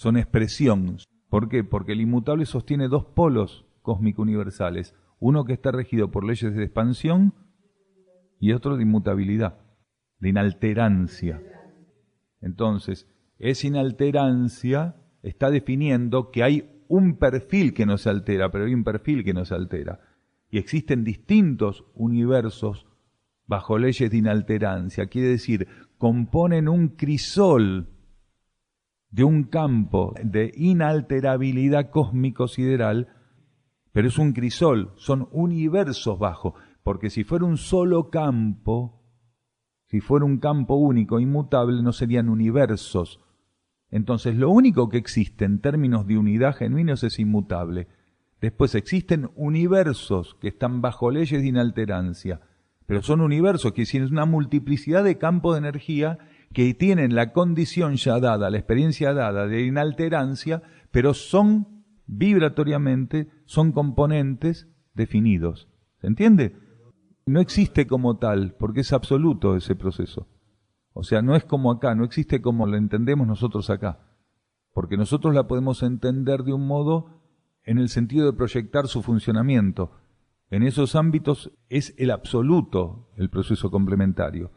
Son expresión. ¿Por qué? Porque el inmutable sostiene dos polos cósmico-universales. Uno que está regido por leyes de expansión y otro de inmutabilidad, de inalterancia. Entonces, esa inalterancia está definiendo que hay un perfil que no se altera, pero hay un perfil que no se altera. Y existen distintos universos bajo leyes de inalterancia. Quiere decir, componen un crisol de un campo de inalterabilidad cósmico-sideral, pero es un crisol, son universos bajo, porque si fuera un solo campo, si fuera un campo único, inmutable, no serían universos. Entonces, lo único que existe en términos de unidad genuinos es inmutable. Después existen universos que están bajo leyes de inalterancia, pero son universos que tienen una multiplicidad de campos de energía que tienen la condición ya dada, la experiencia dada de inalterancia, pero son vibratoriamente, son componentes definidos. ¿Se entiende? No existe como tal, porque es absoluto ese proceso. O sea, no es como acá, no existe como lo entendemos nosotros acá. Porque nosotros la podemos entender de un modo en el sentido de proyectar su funcionamiento. En esos ámbitos es el absoluto el proceso complementario.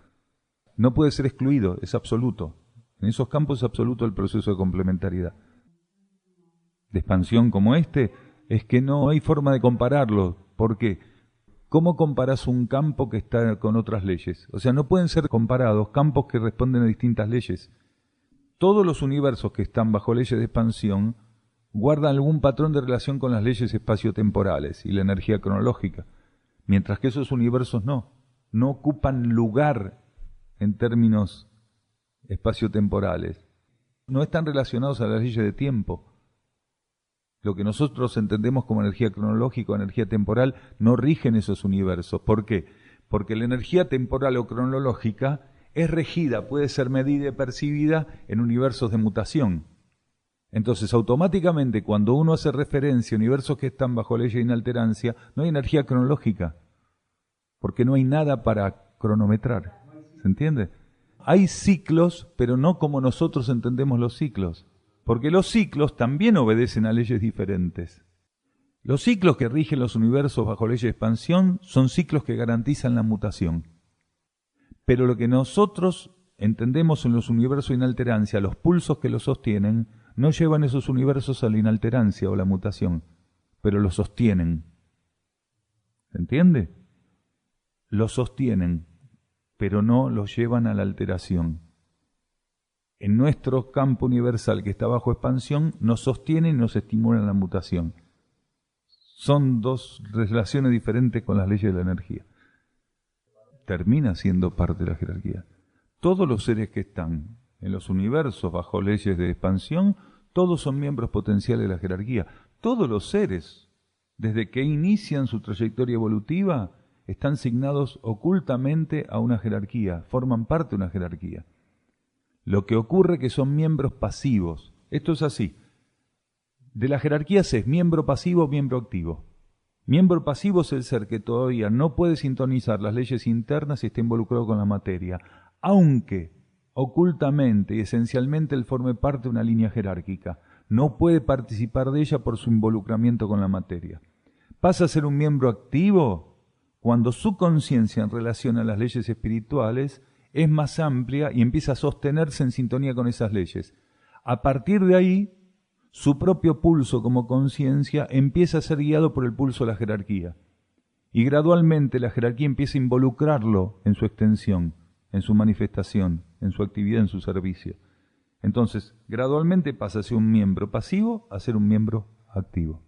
No puede ser excluido, es absoluto. En esos campos es absoluto el proceso de complementariedad. De expansión como este, es que no hay forma de compararlo. ¿Por qué? ¿cómo comparás un campo que está con otras leyes? O sea, no pueden ser comparados campos que responden a distintas leyes. Todos los universos que están bajo leyes de expansión guardan algún patrón de relación con las leyes espaciotemporales y la energía cronológica, mientras que esos universos no ocupan lugar en términos espaciotemporales, no están relacionados a las leyes de tiempo. Lo que nosotros entendemos como energía cronológica o energía temporal no rigen esos universos. ¿Por qué? Porque la energía temporal o cronológica es regida, puede ser medida y percibida en universos de mutación. Entonces, automáticamente, cuando uno hace referencia a universos que están bajo ley de inalterancia, no hay energía cronológica, porque no hay nada para cronometrar. ¿Se entiende? Hay ciclos, pero no como nosotros entendemos los ciclos, porque los ciclos también obedecen a leyes diferentes. Los ciclos que rigen los universos bajo ley de expansión son ciclos que garantizan la mutación. Pero lo que nosotros entendemos en los universos de inalterancia, los pulsos que los sostienen, no llevan esos universos a la inalterancia o la mutación, pero los sostienen. ¿Se entiende? Los sostienen, pero no los llevan a la alteración. En nuestro campo universal que está bajo expansión, nos sostienen y nos estimulan la mutación. Son dos relaciones diferentes con las leyes de la energía. Termina siendo parte de la jerarquía. Todos los seres que están en los universos bajo leyes de expansión, todos son miembros potenciales de la jerarquía. Todos los seres, desde que inician su trayectoria evolutiva, están asignados ocultamente a una jerarquía, forman parte de una jerarquía. Lo que ocurre es que son miembros pasivos. Esto es así. De las jerarquías es miembro pasivo o miembro activo. Miembro pasivo es el ser que todavía no puede sintonizar las leyes internas y está involucrado con la materia, aunque ocultamente y esencialmente él forme parte de una línea jerárquica. No puede participar de ella por su involucramiento con la materia. Pasa a ser un miembro activo cuando su conciencia en relación a las leyes espirituales es más amplia y empieza a sostenerse en sintonía con esas leyes. A partir de ahí, su propio pulso como conciencia empieza a ser guiado por el pulso de la jerarquía. Y gradualmente la jerarquía empieza a involucrarlo en su extensión, en su manifestación, en su actividad, en su servicio. Entonces, gradualmente pasa de ser un miembro pasivo a ser un miembro activo.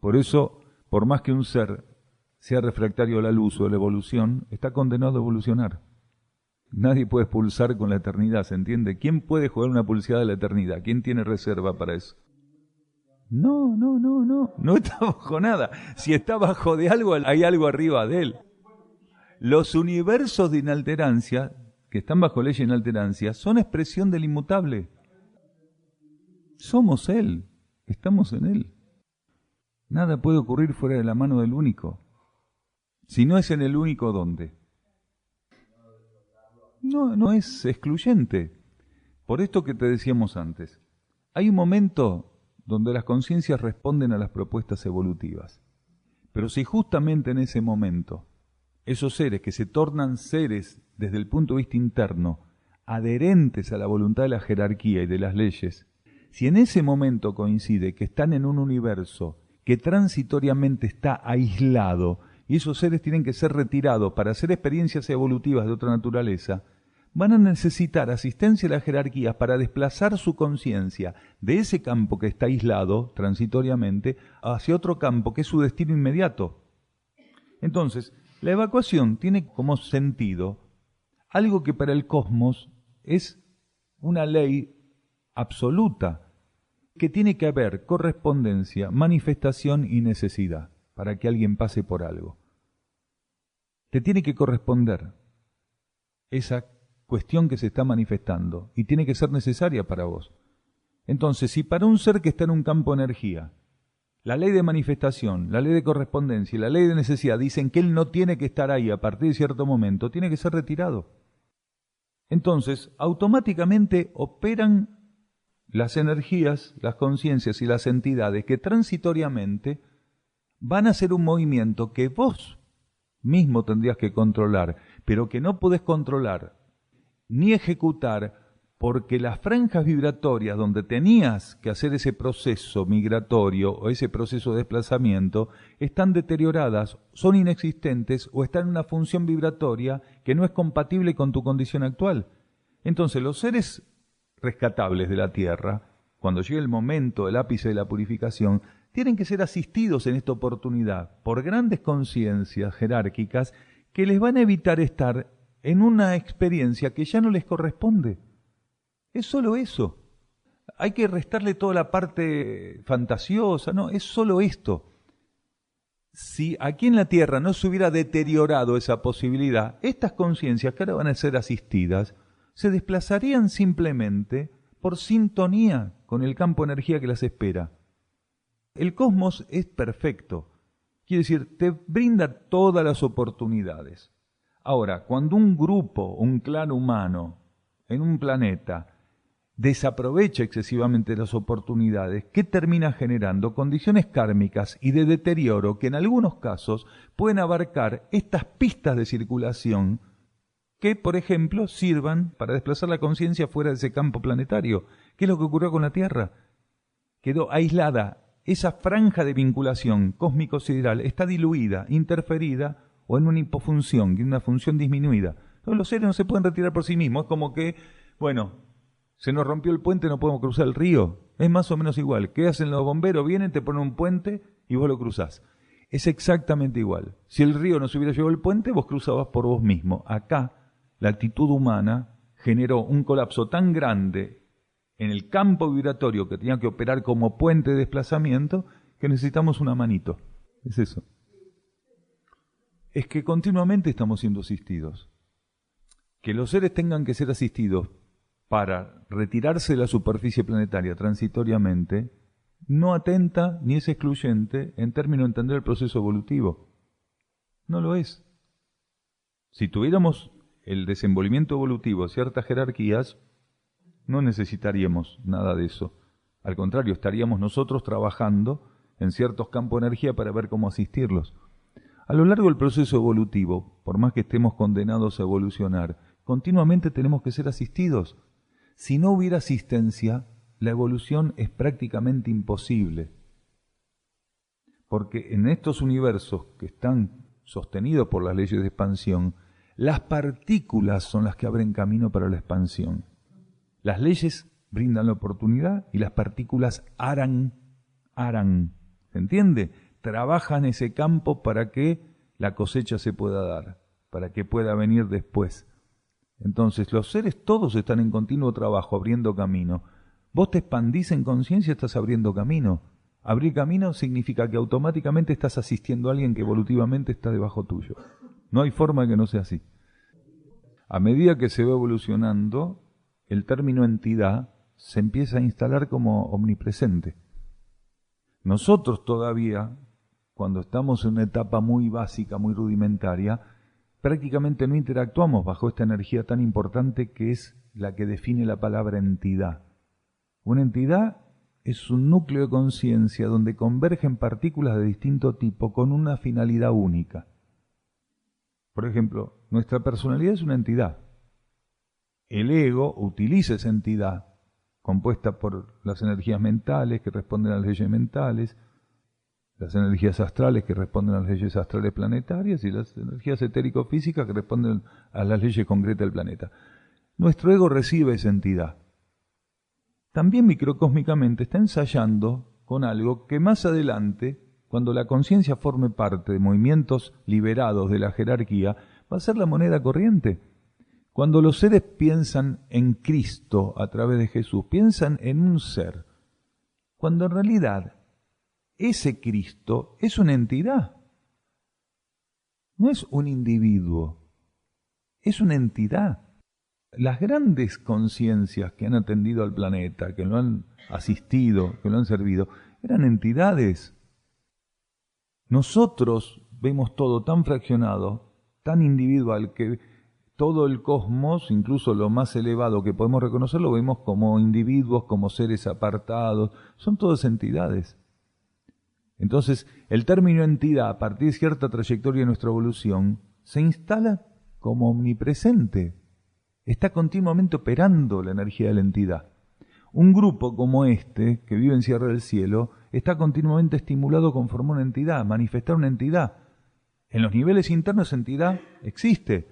Por eso, por más que un ser sea refractario a la luz o a la evolución, está condenado a evolucionar. Nadie puede pulsar con la eternidad, ¿se entiende? ¿Quién puede jugar una pulseada de la eternidad? ¿Quién tiene reserva para eso? No está bajo nada. Si está bajo de algo, hay algo arriba de él. Los universos de inalterancia, que están bajo ley de inalterancia, son expresión del inmutable. Somos Él, estamos en Él. Nada puede ocurrir fuera de la mano del único. Si no es en el único, ¿dónde? No es excluyente. Por esto que te decíamos antes, hay un momento donde las conciencias responden a las propuestas evolutivas. Pero si justamente en ese momento, esos seres que se tornan seres desde el punto de vista interno, adherentes a la voluntad de la jerarquía y de las leyes, si en ese momento coincide que están en un universo que transitoriamente está aislado, y esos seres tienen que ser retirados para hacer experiencias evolutivas de otra naturaleza, van a necesitar asistencia de las jerarquías para desplazar su conciencia de ese campo que está aislado transitoriamente hacia otro campo que es su destino inmediato. Entonces, la evacuación tiene como sentido algo que para el cosmos es una ley absoluta, que tiene que haber correspondencia, manifestación y necesidad para que alguien pase por algo. Te tiene que corresponder esa cuestión que se está manifestando y tiene que ser necesaria para vos. Entonces, si para un ser que está en un campo de energía, la ley de manifestación, la ley de correspondencia y la ley de necesidad dicen que él no tiene que estar ahí a partir de cierto momento, tiene que ser retirado. Entonces, automáticamente operan las energías, las conciencias y las entidades que transitoriamente van a hacer un movimiento que vos mismo tendrías que controlar, pero que no podés controlar ni ejecutar porque las franjas vibratorias donde tenías que hacer ese proceso migratorio o ese proceso de desplazamiento están deterioradas, son inexistentes o están en una función vibratoria que no es compatible con tu condición actual. Entonces los seres rescatables de la Tierra, cuando llegue el momento del ápice de la purificación, tienen que ser asistidos en esta oportunidad por grandes conciencias jerárquicas que les van a evitar estar en una experiencia que ya no les corresponde. Es solo eso. Hay que restarle toda la parte fantasiosa, no, es solo esto. Si aquí en la Tierra no se hubiera deteriorado esa posibilidad, estas conciencias que ahora van a ser asistidas se desplazarían simplemente por sintonía con el campo de energía que las espera. El cosmos es perfecto, quiere decir, te brinda todas las oportunidades. Ahora, cuando un grupo, un clan humano en un planeta desaprovecha excesivamente las oportunidades, ¿qué termina generando? Condiciones kármicas y de deterioro que en algunos casos pueden abarcar estas pistas de circulación que, por ejemplo, sirvan para desplazar la conciencia fuera de ese campo planetario. ¿Qué es lo que ocurrió con la Tierra? Quedó aislada. Esa franja de vinculación cósmico-sideral está diluida, interferida o en una hipofunción, en una función disminuida. Entonces los seres no se pueden retirar por sí mismos. Es como que, bueno, se nos rompió el puente, no podemos cruzar el río. Es más o menos igual. ¿Qué hacen los bomberos? Vienen, te ponen un puente y vos lo cruzás. Es exactamente igual. Si el río no se hubiera llevado el puente, vos cruzabas por vos mismo. Acá, la actitud humana generó un colapso tan grande en el campo vibratorio que tenía que operar como puente de desplazamiento que necesitamos una manito. Es eso. Es que continuamente estamos siendo asistidos. Que los seres tengan que ser asistidos para retirarse de la superficie planetaria transitoriamente, no atenta ni es excluyente en términos de entender el proceso evolutivo. No lo es. Si tuviéramos el desenvolvimiento evolutivo de ciertas jerarquías, no necesitaríamos nada de eso. Al contrario, estaríamos nosotros trabajando en ciertos campos de energía para ver cómo asistirlos. A lo largo del proceso evolutivo, por más que estemos condenados a evolucionar, continuamente tenemos que ser asistidos. Si no hubiera asistencia, la evolución es prácticamente imposible. Porque en estos universos que están sostenidos por las leyes de expansión, las partículas son las que abren camino para la expansión. Las leyes brindan la oportunidad y las partículas harán. ¿Se entiende? Trabajan ese campo para que la cosecha se pueda dar, para que pueda venir después. Entonces los seres todos están en continuo trabajo, abriendo camino. Vos te expandís en conciencia, estás abriendo camino. Abrir camino significa que automáticamente estás asistiendo a alguien que evolutivamente está debajo tuyo. No hay forma de que no sea así. A medida que se va evolucionando, el término entidad se empieza a instalar como omnipresente. Nosotros todavía, cuando estamos en una etapa muy básica, muy rudimentaria, prácticamente no interactuamos bajo esta energía tan importante que es la que define la palabra entidad. Una entidad es un núcleo de conciencia donde convergen partículas de distinto tipo con una finalidad única. Por ejemplo, nuestra personalidad es una entidad. El ego utiliza esa entidad, compuesta por las energías mentales que responden a las leyes mentales, las energías astrales que responden a las leyes astrales planetarias y las energías etérico-físicas que responden a las leyes concretas del planeta. Nuestro ego recibe esa entidad. También microcósmicamente está ensayando con algo que más adelante, cuando la conciencia forme parte de movimientos liberados de la jerarquía, va a ser la moneda corriente. Cuando los seres piensan en Cristo a través de Jesús, piensan en un ser, cuando en realidad ese Cristo es una entidad, no es un individuo, es una entidad. Las grandes conciencias que han atendido al planeta, que lo han asistido, que lo han servido, eran entidades. Nosotros vemos todo tan fraccionado, tan individual, que todo el cosmos, incluso lo más elevado que podemos reconocer, lo vemos como individuos, como seres apartados, son todas entidades. Entonces, el término entidad, a partir de cierta trayectoria de nuestra evolución, se instala como omnipresente. está continuamente operando la energía de la entidad. Un grupo como este, que vive en Sierra del Cielo, está continuamente estimulado a conformar una entidad, a manifestar una entidad. En los niveles internos esa entidad existe,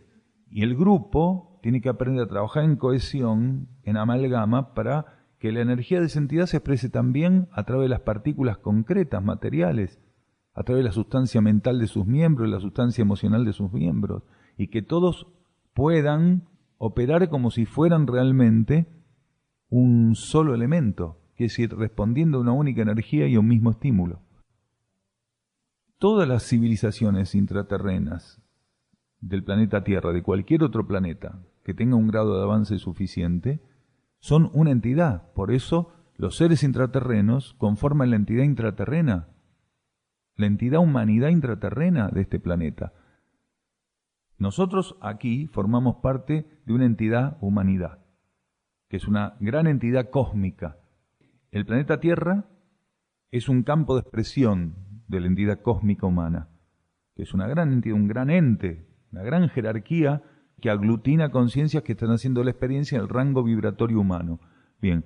y el grupo tiene que aprender a trabajar en cohesión, en amalgama, para que la energía de esa entidad se exprese también a través de las partículas concretas, materiales, a través de la sustancia mental de sus miembros, la sustancia emocional de sus miembros, y que todos puedan operar como si fueran realmente un solo elemento, es decir, respondiendo a una única energía y a un mismo estímulo. Todas las civilizaciones intraterrenas del planeta Tierra, de cualquier otro planeta que tenga un grado de avance suficiente, son una entidad. Por eso los seres intraterrenos conforman la entidad intraterrena, la entidad humanidad intraterrena de este planeta. Nosotros aquí formamos parte de una entidad humanidad, que es una gran entidad cósmica. El planeta Tierra es un campo de expresión de la entidad cósmica humana, que es una gran entidad, un gran ente, una gran jerarquía que aglutina conciencias que están haciendo la experiencia en el rango vibratorio humano. Bien,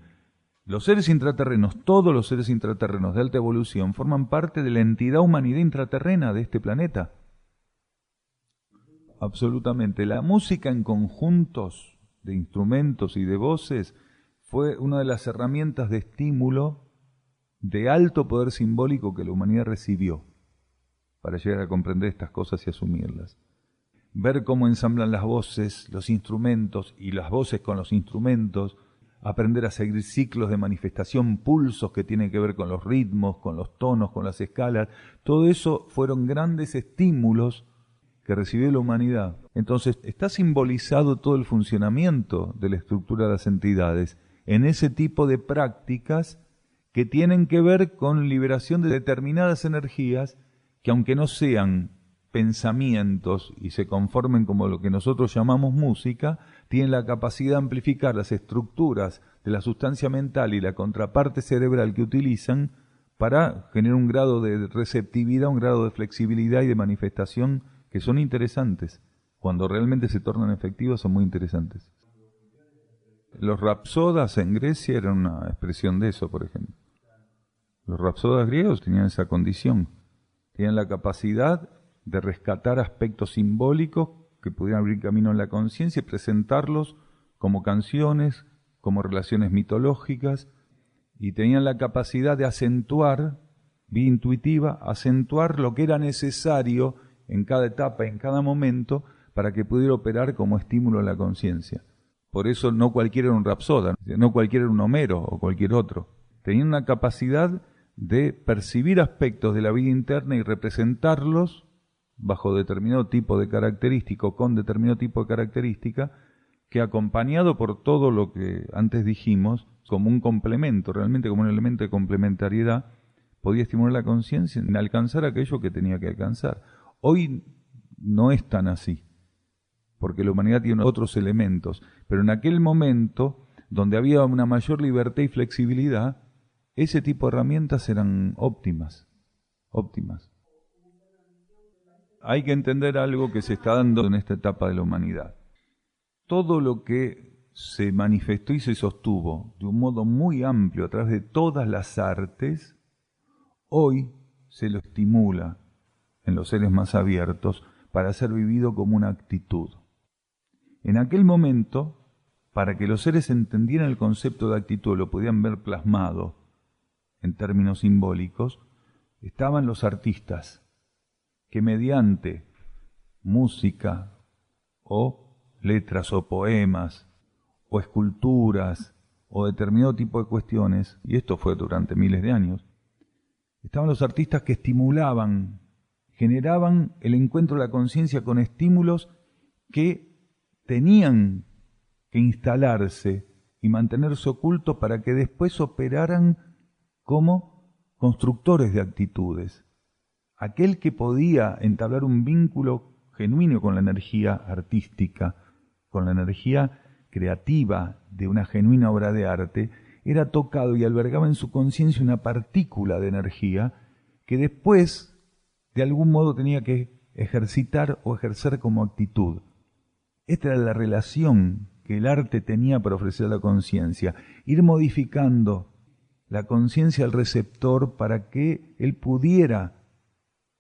los seres intraterrenos, todos los seres intraterrenos de alta evolución, forman parte de la entidad humanidad intraterrena de este planeta. Absolutamente. La música en conjuntos de instrumentos y de voces fue una de las herramientas de estímulo de alto poder simbólico que la humanidad recibió para llegar a comprender estas cosas y asumirlas. Ver cómo ensamblan las voces, los instrumentos y las voces con los instrumentos, aprender a seguir ciclos de manifestación, pulsos que tienen que ver con los ritmos, con los tonos, con las escalas, todo eso fueron grandes estímulos que recibió la humanidad. Entonces está simbolizado todo el funcionamiento de la estructura de las entidades en ese tipo de prácticas que tienen que ver con liberación de determinadas energías que, aunque no sean pensamientos y se conformen como lo que nosotros llamamos música, tienen la capacidad de amplificar las estructuras de la sustancia mental y la contraparte cerebral que utilizan para generar un grado de receptividad, un grado de flexibilidad y de manifestación que son interesantes. Cuando realmente se tornan efectivas son muy interesantes. Los rapsodas en Grecia eran una expresión de eso, por ejemplo. Los rapsodas griegos tenían esa condición. Tenían la capacidad de rescatar aspectos simbólicos que pudieran abrir camino en la conciencia y presentarlos como canciones, como relaciones mitológicas, y tenían la capacidad de acentuar, vía intuitiva, acentuar lo que era necesario en cada etapa, en cada momento, para que pudiera operar como estímulo a la conciencia. Por eso no cualquiera era un rapsoda, no cualquiera era un Homero o cualquier otro. Tenían una capacidad de percibir aspectos de la vida interna y representarlos bajo determinado tipo de característica o con determinado tipo de característica, que acompañado por todo lo que antes dijimos, como un complemento, realmente como un elemento de complementariedad, podía estimular la conciencia en alcanzar aquello que tenía que alcanzar. Hoy no es tan así, porque la humanidad tiene otros elementos, pero en aquel momento, donde había una mayor libertad y flexibilidad, ese tipo de herramientas eran óptimas. Hay que entender algo que se está dando en esta etapa de la humanidad. Todo lo que se manifestó y se sostuvo de un modo muy amplio a través de todas las artes, hoy se lo estimula en los seres más abiertos para ser vivido como una actitud. En aquel momento, para que los seres entendieran el concepto de actitud, lo podían ver plasmado en términos simbólicos, estaban los artistas que mediante música o letras o poemas o esculturas o determinado tipo de cuestiones, y esto fue durante miles de años, estaban los artistas que estimulaban, generaban el encuentro de la conciencia con estímulos que tenían que instalarse y mantenerse ocultos para que después operaran como constructores de actitudes. Aquel que podía entablar un vínculo genuino con la energía artística, con la energía creativa de una genuina obra de arte, era tocado y albergaba en su conciencia una partícula de energía que después, de algún modo, tenía que ejercitar o ejercer como actitud. Esta era la relación que el arte tenía para ofrecer a la conciencia, ir modificando la conciencia del receptor para que él pudiera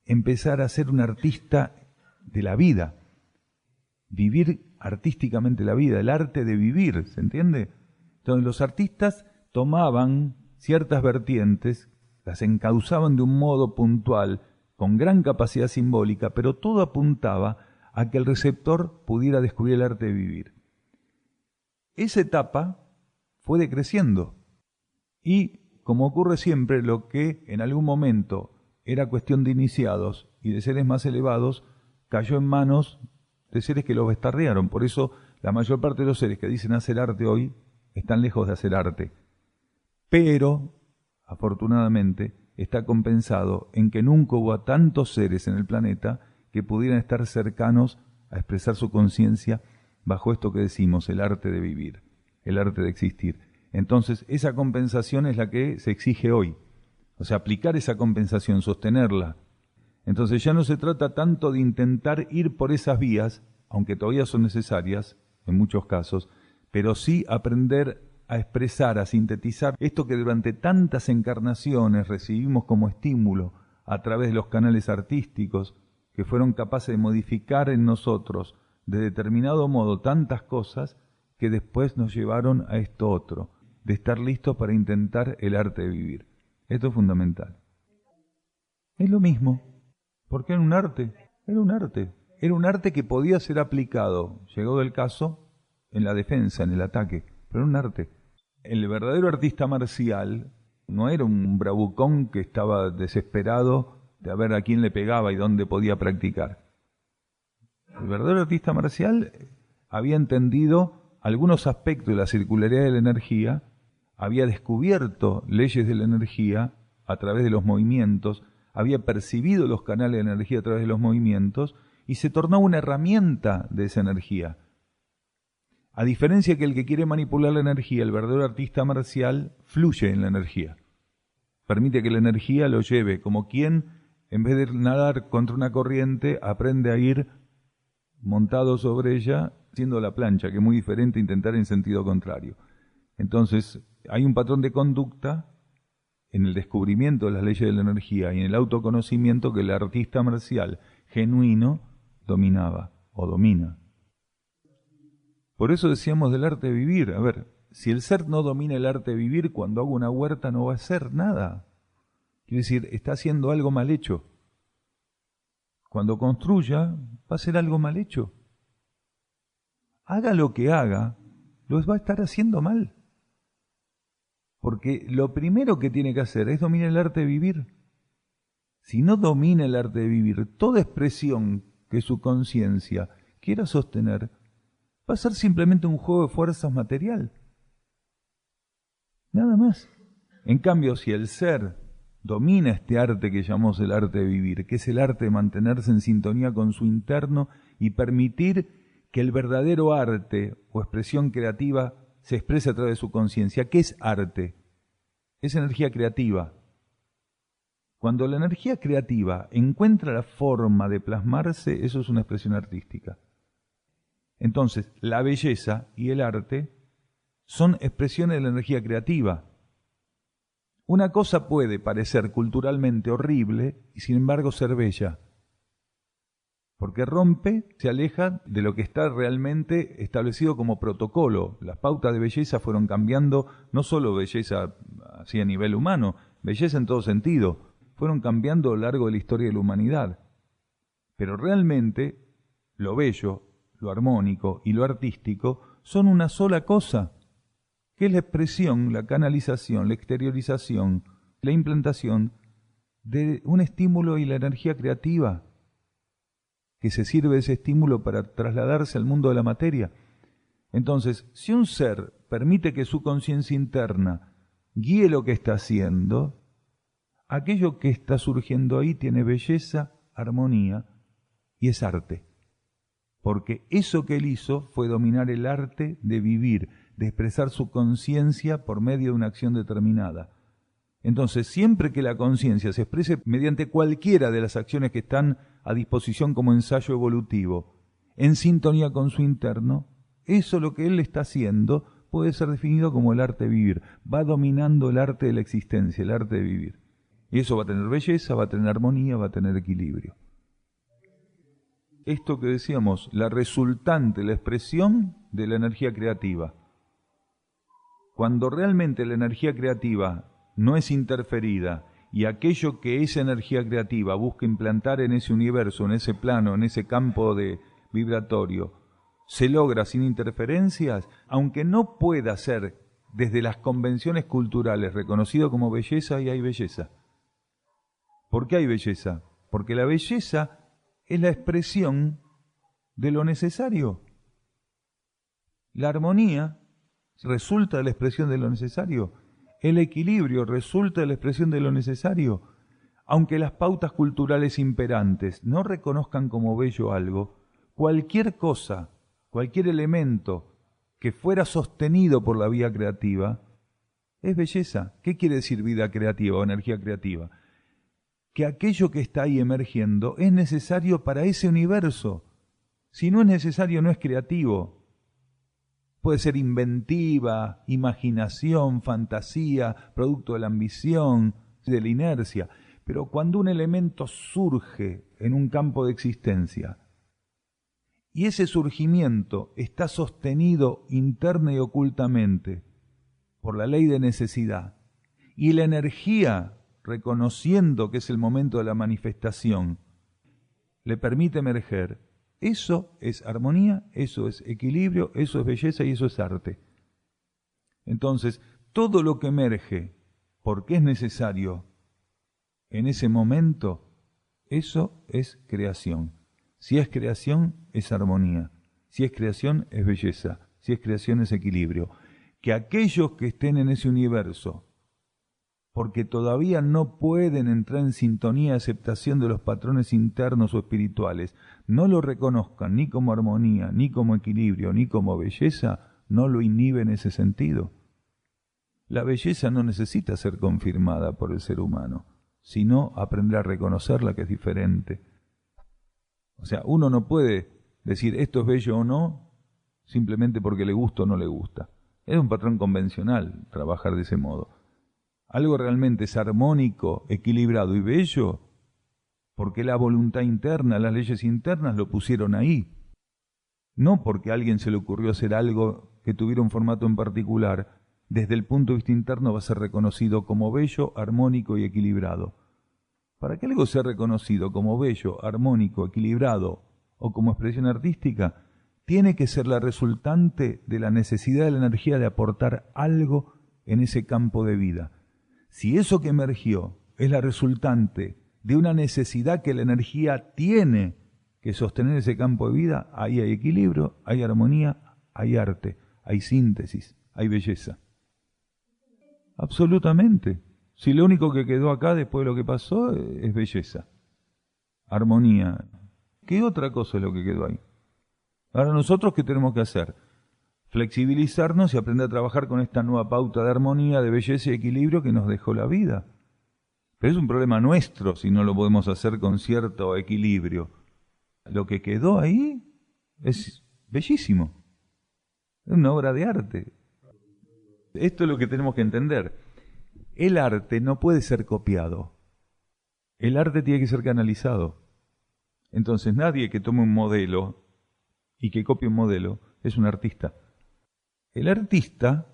empezar a ser un artista de la vida, vivir artísticamente la vida, el arte de vivir, ¿se entiende? Entonces los artistas tomaban ciertas vertientes, las encauzaban de un modo puntual, con gran capacidad simbólica, pero todo apuntaba a que el receptor pudiera descubrir el arte de vivir. Esa etapa fue decreciendo y, como ocurre siempre, lo que en algún momento era cuestión de iniciados y de seres más elevados, cayó en manos de seres que lo bastardearon. Por eso la mayor parte de los seres que dicen hacer arte hoy están lejos de hacer arte. Pero, afortunadamente, está compensado en que nunca hubo tantos seres en el planeta que pudieran estar cercanos a expresar su conciencia bajo esto que decimos, el arte de vivir, el arte de existir. Entonces, esa compensación es la que se exige hoy. O sea, aplicar esa compensación, sostenerla. Entonces ya no se trata tanto de intentar ir por esas vías, aunque todavía son necesarias en muchos casos, pero sí aprender a expresar, a sintetizar esto que durante tantas encarnaciones recibimos como estímulo a través de los canales artísticos, que fueron capaces de modificar en nosotros de determinado modo tantas cosas que después nos llevaron a esto otro, de estar listos para intentar el arte de vivir. Esto es fundamental. Es lo mismo, porque era un arte, era un arte. Era un arte que podía ser aplicado, llegado el caso, en la defensa, en el ataque, pero era un arte. El verdadero artista marcial no era un bravucón que estaba desesperado de a ver a quién le pegaba y dónde podía practicar. El verdadero artista marcial había entendido algunos aspectos de la circularidad de la energía, había descubierto leyes de la energía a través de los movimientos, había percibido los canales de energía a través de los movimientos y se tornó una herramienta de esa energía. A diferencia que el que quiere manipular la energía, el verdadero artista marcial fluye en la energía. Permite que la energía lo lleve, como quien, en vez de nadar contra una corriente, aprende a ir montado sobre ella, haciendo la plancha, que es muy diferente a intentar en sentido contrario. Entonces, hay un patrón de conducta en el descubrimiento de las leyes de la energía y en el autoconocimiento que el artista marcial genuino dominaba o domina. Por eso decíamos del arte de vivir. A ver, si el ser no domina el arte de vivir, cuando haga una huerta no va a hacer nada. Quiere decir, está haciendo algo mal hecho. Cuando construya, va a ser algo mal hecho. Haga lo que haga, lo va a estar haciendo mal. Porque lo primero que tiene que hacer es dominar el arte de vivir. Si no domina el arte de vivir, toda expresión que su conciencia quiera sostener va a ser simplemente un juego de fuerzas material. Nada más. En cambio, si el ser domina este arte que llamamos el arte de vivir, que es el arte de mantenerse en sintonía con su interno y permitir que el verdadero arte o expresión creativa se exprese a través de su conciencia. ¿Qué es arte? Es energía creativa. Cuando la energía creativa encuentra la forma de plasmarse, eso es una expresión artística. Entonces, la belleza y el arte son expresiones de la energía creativa. Una cosa puede parecer culturalmente horrible y sin embargo ser bella, porque rompe, se aleja de lo que está realmente establecido como protocolo. Las pautas de belleza fueron cambiando, no solo belleza así a nivel humano, belleza en todo sentido, fueron cambiando a lo largo de la historia de la humanidad. Pero realmente lo bello, lo armónico y lo artístico son una sola cosa, que es la expresión, la canalización, la exteriorización, la implantación de un estímulo y la energía creativa, que se sirve de ese estímulo para trasladarse al mundo de la materia. Entonces, si un ser permite que su conciencia interna guíe lo que está haciendo, aquello que está surgiendo ahí tiene belleza, armonía y es arte. Porque eso que él hizo fue dominar el arte de vivir, de expresar su conciencia por medio de una acción determinada. Entonces, siempre que la conciencia se exprese mediante cualquiera de las acciones que están a disposición como ensayo evolutivo, en sintonía con su interno, Eso lo que él está haciendo puede ser definido como el arte de vivir. Va dominando el arte de la existencia, el arte de vivir. Y eso va a tener belleza, va a tener armonía, va a tener equilibrio. Esto que decíamos, la resultante, la expresión de la energía creativa. Cuando realmente la energía creativa no es interferida y aquello que esa energía creativa busca implantar en ese universo, en ese plano, en ese campo vibratorio, se logra sin interferencias, aunque no pueda ser desde las convenciones culturales reconocido como belleza, y hay belleza. ¿Por qué hay belleza? Porque la belleza es la expresión de lo necesario. La armonía resulta de la expresión de lo necesario. El equilibrio resulta de la expresión de lo necesario. Aunque las pautas culturales imperantes no reconozcan como bello algo, cualquier cosa, cualquier elemento que fuera sostenido por la vía creativa, es belleza. ¿Qué quiere decir vida creativa o energía creativa? Que aquello que está ahí emergiendo es necesario para ese universo. Si no es necesario, no es creativo. Puede ser inventiva, imaginación, fantasía, producto de la ambición, de la inercia. Pero cuando un elemento surge en un campo de existencia y ese surgimiento está sostenido interna y ocultamente por la ley de necesidad, y la energía, reconociendo que es el momento de la manifestación, le permite emerger, eso es armonía, eso es equilibrio, eso es belleza y eso es arte. Entonces, todo lo que emerge porque es necesario en ese momento, eso es creación. Si es creación, es armonía. Si es creación, es belleza. Si es creación, es equilibrio. Que aquellos que estén en ese universo, porque todavía no pueden entrar en sintonía y aceptación de los patrones internos o espirituales, no lo reconozcan ni como armonía, ni como equilibrio, ni como belleza, no lo inhibe en ese sentido. La belleza no necesita ser confirmada por el ser humano, sino aprender a reconocerla, que es diferente. O sea, uno no puede decir esto es bello o no, simplemente porque le gusta o no le gusta. Es un patrón convencional trabajar de ese modo. Algo realmente es armónico, equilibrado y bello, porque la voluntad interna, las leyes internas lo pusieron ahí. No porque a alguien se le ocurrió hacer algo que tuviera un formato en particular, desde el punto de vista interno va a ser reconocido como bello, armónico y equilibrado. Para que algo sea reconocido como bello, armónico, equilibrado o como expresión artística, tiene que ser la resultante de la necesidad de la energía de aportar algo en ese campo de vida. Si eso que emergió es la resultante de una necesidad que la energía tiene que sostener ese campo de vida, ahí hay equilibrio, hay armonía, hay arte, hay síntesis, hay belleza. Absolutamente. Si lo único que quedó acá después de lo que pasó es belleza, armonía. ¿Qué otra cosa es lo que quedó ahí? Ahora nosotros, ¿qué tenemos que hacer? Flexibilizarnos y aprender a trabajar con esta nueva pauta de armonía, de belleza y equilibrio que nos dejó la vida. Pero es un problema nuestro si no lo podemos hacer con cierto equilibrio. Lo que quedó ahí es bellísimo. Es una obra de arte. Esto es lo que tenemos que entender. El arte no puede ser copiado. El arte tiene que ser canalizado. Entonces nadie que tome un modelo y que copie un modelo es un artista. El artista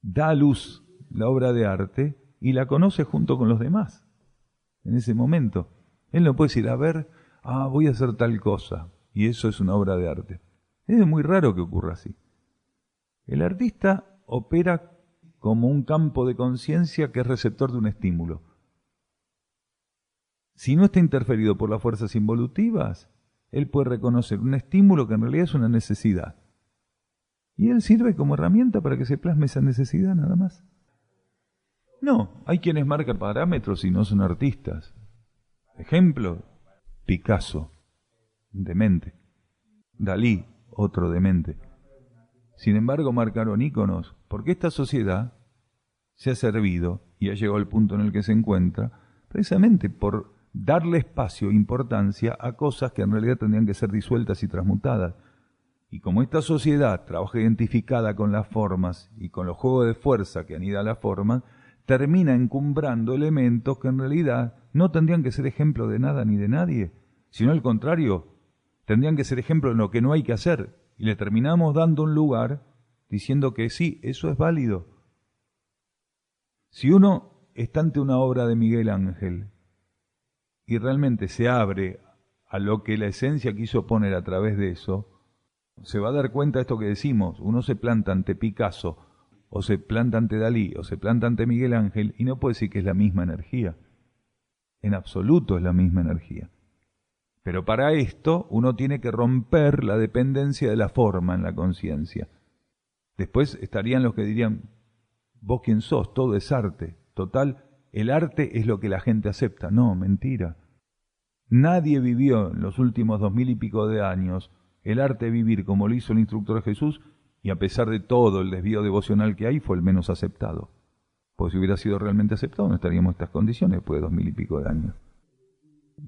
da a luz la obra de arte y la conoce junto con los demás en ese momento. Él no puede decir, a ver, voy a hacer tal cosa y eso es una obra de arte. Es muy raro que ocurra así. El artista opera como un campo de conciencia que es receptor de un estímulo. Si no está interferido por las fuerzas involutivas, él puede reconocer un estímulo que en realidad es una necesidad. Y él sirve como herramienta para que se plasme esa necesidad nada más. No, hay quienes marcan parámetros y no son artistas. Ejemplo, Picasso, demente. Dalí, otro demente. Sin embargo, marcaron íconos, porque esta sociedad se ha servido y ha llegado al punto en el que se encuentra, precisamente por darle espacio e importancia a cosas que en realidad tendrían que ser disueltas y transmutadas. Y como esta sociedad trabaja identificada con las formas y con los juegos de fuerza que anida la forma, termina encumbrando elementos que en realidad no tendrían que ser ejemplo de nada ni de nadie, sino al contrario, tendrían que ser ejemplo de lo que no hay que hacer. Y le terminamos dando un lugar diciendo que sí, eso es válido. Si uno está ante una obra de Miguel Ángel y realmente se abre a lo que la esencia quiso poner a través de eso, se va a dar cuenta de esto que decimos. Uno se planta ante Picasso, o se planta ante Dalí, o se planta ante Miguel Ángel, y no puede decir que es la misma energía. En absoluto es la misma energía. Pero para esto uno tiene que romper la dependencia de la forma en la conciencia. Después estarían los que dirían, vos quién sos, todo es arte. Total, el arte es lo que la gente acepta. No, mentira. Nadie vivió en los últimos 2000 y pico de años el arte de vivir como lo hizo el instructor de Jesús, y a pesar de todo el desvío devocional que hay, fue el menos aceptado. Porque si hubiera sido realmente aceptado, no estaríamos en estas condiciones después de 2000 y pico de años.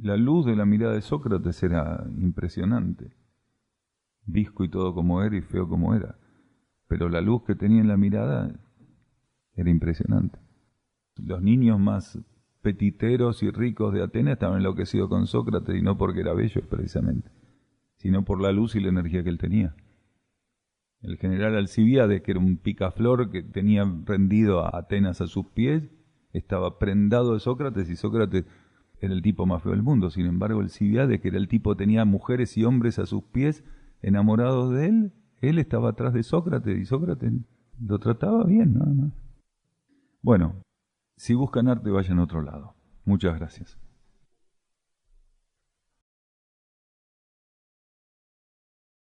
La luz de la mirada de Sócrates era impresionante. Visco y todo como era y feo como era. Pero la luz que tenía en la mirada era impresionante. Los niños más petiteros y ricos de Atenas estaban enloquecidos con Sócrates, y no porque era bello precisamente, sino por la luz y la energía que él tenía. El general Alcibiades, que era un picaflor que tenía rendido a Atenas a sus pies, estaba prendado de Sócrates, y Sócrates era el tipo más feo del mundo. Sin embargo, Alcibiades, que era el tipo que tenía mujeres y hombres a sus pies enamorados de él estaba atrás de Sócrates, y Sócrates lo trataba bien, nada más. Bueno, si buscan arte, vayan a otro lado. Muchas gracias.